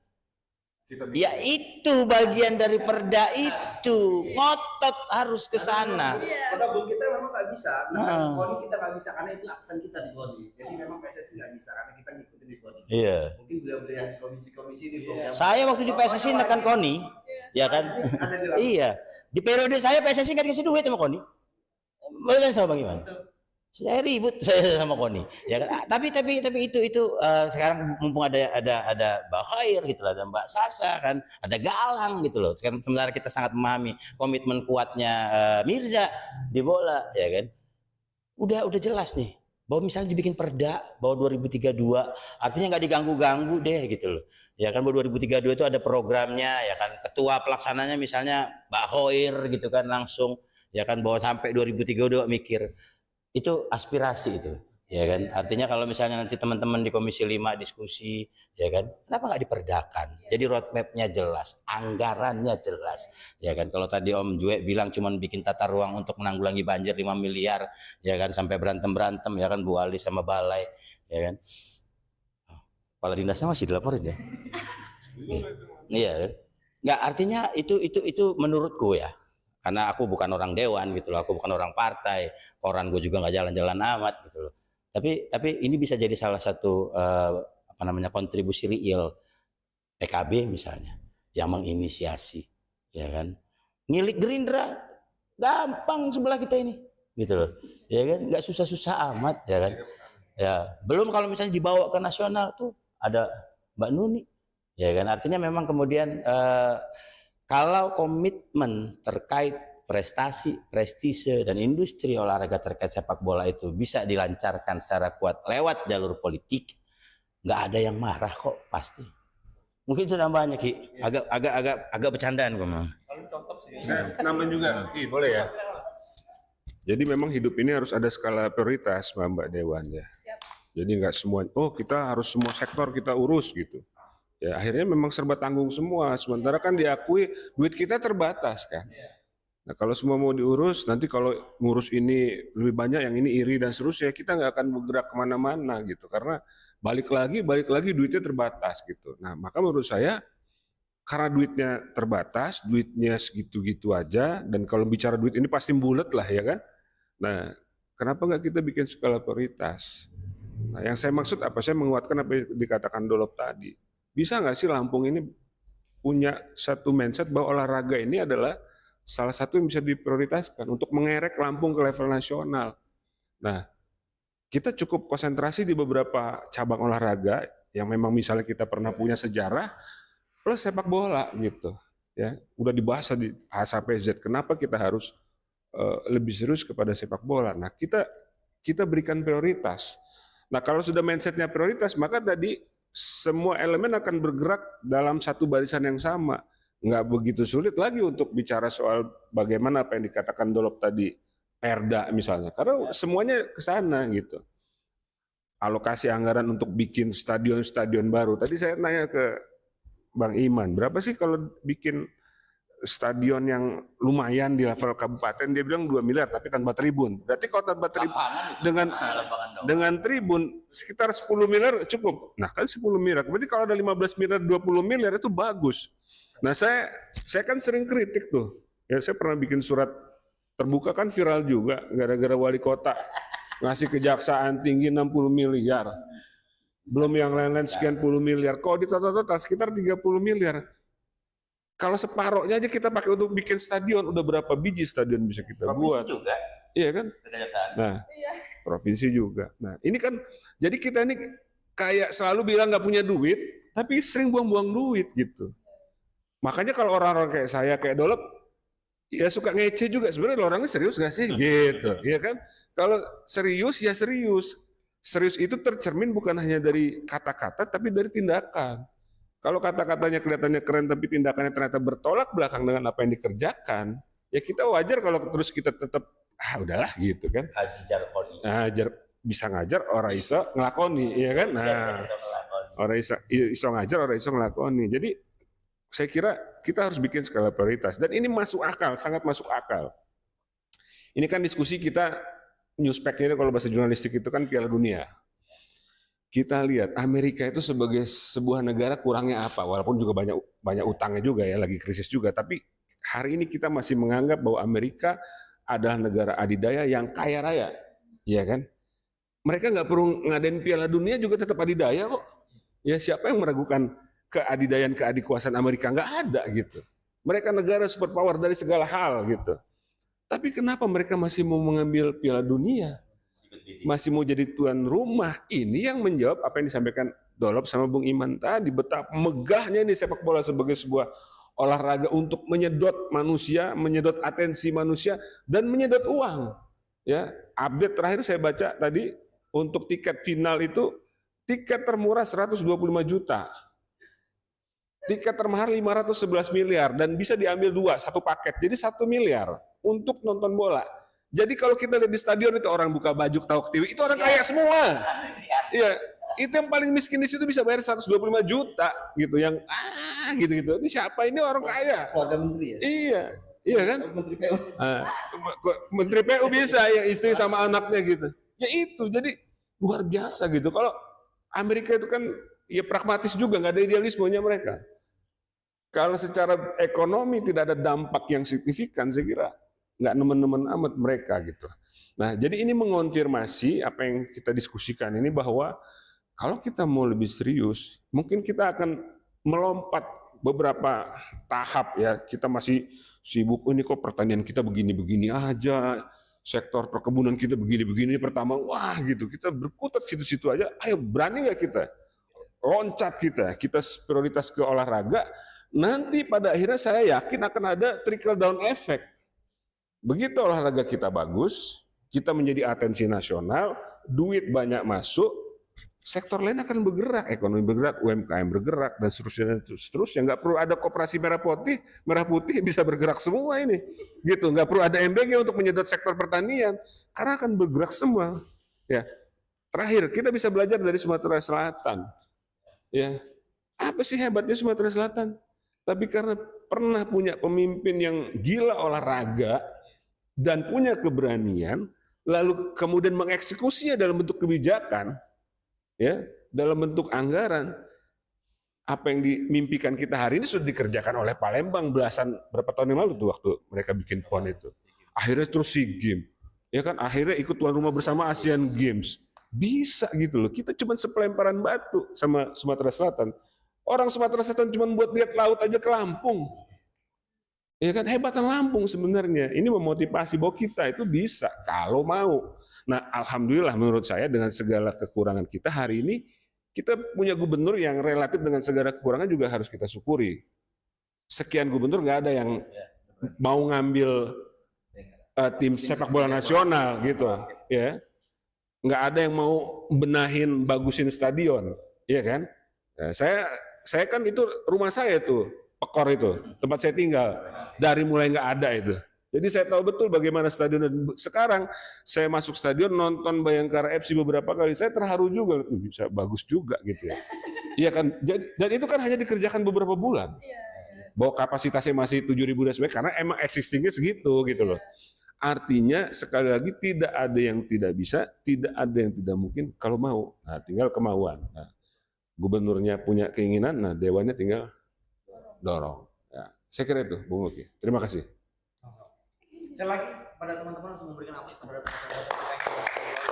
Ya itu bagian dari perda itu, ngotot harus ke sana. Pada Bung kita memang nggak bisa, nah, KONI kita nggak bisa karena itu aksen kita di KONI. Jadi memang PSSI nggak bisa karena kita ngikutin di KONI. Iya. Mungkin beliau-beliau di komisi-komisi ini Bung. Saya waktu di PSSI nekan KONI, ya kan? Iya. Di periode saya PSSI nggak dikasih duit sama KONI. Boleh kan sama Bang Iman? Saya ribut saya sama KONI, ya kan? Tapi itu sekarang mumpung ada Mbak Khair gitu lah, ada Mbak Sasa kan, ada Galang gitu loh. Sementara kita sangat memahami komitmen kuatnya Mirza di bola, ya kan? Udah jelas nih bahwa misalnya dibikin perda bahwa 2032 artinya nggak diganggu-ganggu deh gitu loh. Ya kan, bahwa 2032 itu ada programnya, ya kan? Ketua pelaksananya misalnya Mbak Khair gitu kan langsung, ya kan, bahwa sampai 2032 mikir. Itu aspirasi itu, ya kan. Artinya kalau misalnya nanti teman-teman di Komisi 5 diskusi, ya kan, kenapa nggak diperdakan? Jadi roadmapnya jelas, anggarannya jelas, ya kan. Kalau tadi Om Jue bilang cuman bikin tata ruang untuk menanggulangi banjir 5 miliar, ya kan, sampai berantem ya kan, Bu Ali sama Balai, ya kan. Kepala dinasnya masih dilaporin ya. Iya kan. Nggak, artinya itu menurutku ya. Karena aku bukan orang dewan gitu loh, aku bukan orang partai, koran gue juga nggak jalan-jalan amat gitu loh. Tapi ini bisa jadi salah satu kontribusi real PKB misalnya yang menginisiasi, ya kan. Ngilik Gerindra gampang sebelah kita ini, gitu loh, ya kan, nggak susah-susah amat, ya kan. Ya belum kalau misalnya dibawa ke nasional tuh ada Mbak Nuni, ya kan. Artinya memang kemudian kalau komitmen terkait prestasi, prestise, dan industri olahraga terkait sepak bola itu bisa dilancarkan secara kuat lewat jalur politik, nggak ada yang marah kok pasti. Mungkin itu tambahannya Ki, agak bercandaan gue memang. Nama juga, Ki, boleh ya? Jadi memang hidup ini harus ada skala prioritas, Mbak Dewan ya. Jadi nggak semua, kita harus semua sektor kita urus gitu. Ya akhirnya memang serba tanggung semua, sementara kan diakui duit kita terbatas kan. Nah kalau semua mau diurus, nanti kalau ngurus ini lebih banyak, yang ini iri dan seterusnya, kita nggak akan bergerak kemana-mana gitu. Karena balik lagi duitnya terbatas gitu. Nah maka menurut saya, karena duitnya terbatas, duitnya segitu-gitu aja, dan kalau bicara duit ini pasti bulet lah ya kan. Nah kenapa nggak kita bikin skala prioritas? Nah yang saya maksud apa? Saya menguatkan apa yang dikatakan Dolop tadi. Bisa nggak sih Lampung ini punya satu mindset bahwa olahraga ini adalah salah satu yang bisa diprioritaskan untuk mengerek Lampung ke level nasional. Nah, kita cukup konsentrasi di beberapa cabang olahraga yang memang misalnya kita pernah punya sejarah, plus sepak bola gitu. Ya, udah dibahas di A sampai Z. Kenapa kita harus lebih serius kepada sepak bola? Nah, kita berikan prioritas. Nah, kalau sudah mindsetnya prioritas, maka tadi semua elemen akan bergerak dalam satu barisan yang sama. Nggak begitu sulit lagi untuk bicara soal bagaimana apa yang dikatakan Dolop tadi, perda misalnya. Karena semuanya ke sana gitu. Alokasi anggaran untuk bikin stadion-stadion baru. Tadi saya nanya ke Bang Iman, berapa sih kalau bikin stadion yang lumayan di level kabupaten? Dia bilang 2 miliar tapi tanpa tribun. Berarti kalau tanpa tribun dengan tribun sekitar 10 miliar cukup. Nah kan 10 miliar. Berarti kalau ada 15 miliar, 20 miliar itu bagus. Nah saya kan sering kritik tuh. Ya saya pernah bikin surat terbuka kan viral juga gara-gara wali kota ngasih kejaksaan tinggi 60 miliar. Belum yang lain-lain sekian puluh miliar. Kalau di total sekitar 30 miliar. Kalau separohnya aja kita pakai untuk bikin stadion, udah berapa biji stadion bisa kita buat? juga. Iya kan? Kejaksaan. Nah, provinsi juga. Nah, ini kan jadi kita ini kayak selalu bilang nggak punya duit, tapi sering buang-buang duit gitu. Makanya kalau orang-orang kayak saya, kayak Dolop, ya suka ngece juga. Sebenarnya orangnya serius nggak sih? Gitu, ya kan? Kalau serius ya serius. Serius itu tercermin bukan hanya dari kata-kata, tapi dari tindakan. Kalau kata-katanya kelihatannya keren, tapi tindakannya ternyata bertolak belakang dengan apa yang dikerjakan, ya kita wajar kalau terus kita tetap udahlah gitu kan. Haji Jarkoni. Ngajar bisa ngajar orang iso ngelakoni, ya kan? Nah, orang iso ngajar, orang iso ngelakoni. Jadi saya kira kita harus bikin skala prioritas dan ini masuk akal, sangat masuk akal. Ini kan diskusi kita newspack-nya kalau bahasa jurnalistik itu kan Piala Dunia. Kita lihat Amerika itu sebagai sebuah negara kurangnya apa, walaupun juga banyak utangnya juga ya, lagi krisis juga. Tapi hari ini kita masih menganggap bahwa Amerika adalah negara adidaya yang kaya raya, ya kan? Mereka nggak perlu ngadain Piala Dunia juga tetap adidaya kok. Ya siapa yang meragukan keadidayaan keadikuasaan Amerika? Nggak ada gitu. Mereka negara superpower dari segala hal gitu. Tapi kenapa mereka masih mau mengambil Piala Dunia? Masih mau jadi tuan rumah? Ini yang menjawab apa yang disampaikan Dolop sama Bung Iman tadi. Betapa megahnya ini sepak bola sebagai sebuah olahraga untuk menyedot manusia, menyedot atensi manusia, dan menyedot uang. Ya, update terakhir saya baca tadi untuk tiket final itu tiket termurah 125 juta. Tiket termahal 511 miliar dan bisa diambil dua, satu paket. Jadi 1 miliar untuk nonton bola. Jadi kalau kita lihat di stadion itu orang buka baju ketawa TV, itu orang kaya semua. Iya, itu yang paling miskin di situ bisa bayar 125 juta gitu, yang gitu-gitu. Ini siapa? Ini orang kaya. Keluarga menteri ya? Iya, iya kan? Menteri PU. Menteri PU bisa, ya istri sama anaknya gitu. Ya itu, jadi luar biasa gitu. Kalau Amerika itu kan ya pragmatis juga, nggak ada idealismenya mereka. Kalau secara ekonomi tidak ada dampak yang signifikan, saya kira nggak nemen-nemen amat mereka gitu. Nah, jadi ini mengonfirmasi apa yang kita diskusikan ini, bahwa kalau kita mau lebih serius, mungkin kita akan melompat beberapa tahap ya. Kita masih sibuk, ini kok pertanian kita begini-begini aja, sektor perkebunan kita begini-begini, pertama wah gitu, kita berkutat situ-situ aja. Ayo, berani nggak kita loncat, kita prioritas ke olahraga. Nanti pada akhirnya saya yakin akan ada trickle down effect. Begitu olahraga kita bagus, kita menjadi atensi nasional, duit banyak masuk, sektor lain akan bergerak, ekonomi bergerak, UMKM bergerak, dan seterusnya. Nggak perlu ada koperasi merah putih bisa bergerak semua ini. Gitu, nggak perlu ada MBG untuk menyedot sektor pertanian, karena akan bergerak semua. Ya, terakhir kita bisa belajar dari Sumatera Selatan. Ya, apa sih hebatnya Sumatera Selatan? Tapi karena pernah punya pemimpin yang gila olahraga dan punya keberanian, lalu kemudian mengeksekusinya dalam bentuk kebijakan, ya, dalam bentuk anggaran. Apa yang dimimpikan kita hari ini sudah dikerjakan oleh Palembang berapa tahun yang lalu tuh, waktu mereka bikin PON itu. Akhirnya terus SEA Games, ya kan, akhirnya ikut tuan rumah bersama Asian Games. Bisa gitu loh. Kita cuma sepelemparan batu sama Sumatera Selatan. Orang Sumatera Selatan cuma buat lihat laut aja ke Lampung. Ya kan, hebatan Lampung sebenarnya. Ini memotivasi bahwa kita itu bisa kalau mau. Nah, alhamdulillah menurut saya dengan segala kekurangan kita hari ini, kita punya gubernur yang relatif dengan segala kekurangan juga harus kita syukuri. Sekian gubernur nggak ada yang mau ngambil tim sepak bola nasional gitu, ya. Nggak ada yang mau benahin, bagusin stadion, ya kan? Nah, saya kan itu rumah saya tuh, Pekor itu, tempat saya tinggal. Dari mulai nggak ada itu. Jadi saya tahu betul bagaimana stadion. Sekarang saya masuk stadion nonton Bayangkara FC beberapa kali, saya terharu juga, bisa bagus juga gitu ya. Iya kan? Dan itu kan hanya dikerjakan beberapa bulan. Bahwa kapasitasnya masih 7.000 dan sebagainya, karena emang existingnya segitu gitu loh. Artinya sekali lagi tidak ada yang tidak bisa, tidak ada yang tidak mungkin kalau mau. Nah, tinggal kemauan. Nah, gubernurnya punya keinginan, nah dewannya tinggal dorong. Ya, saya kira itu, Bung Oki. Terima kasih. Saya lagi pada teman-teman untuk memberikan apresiasi terhadap teman-teman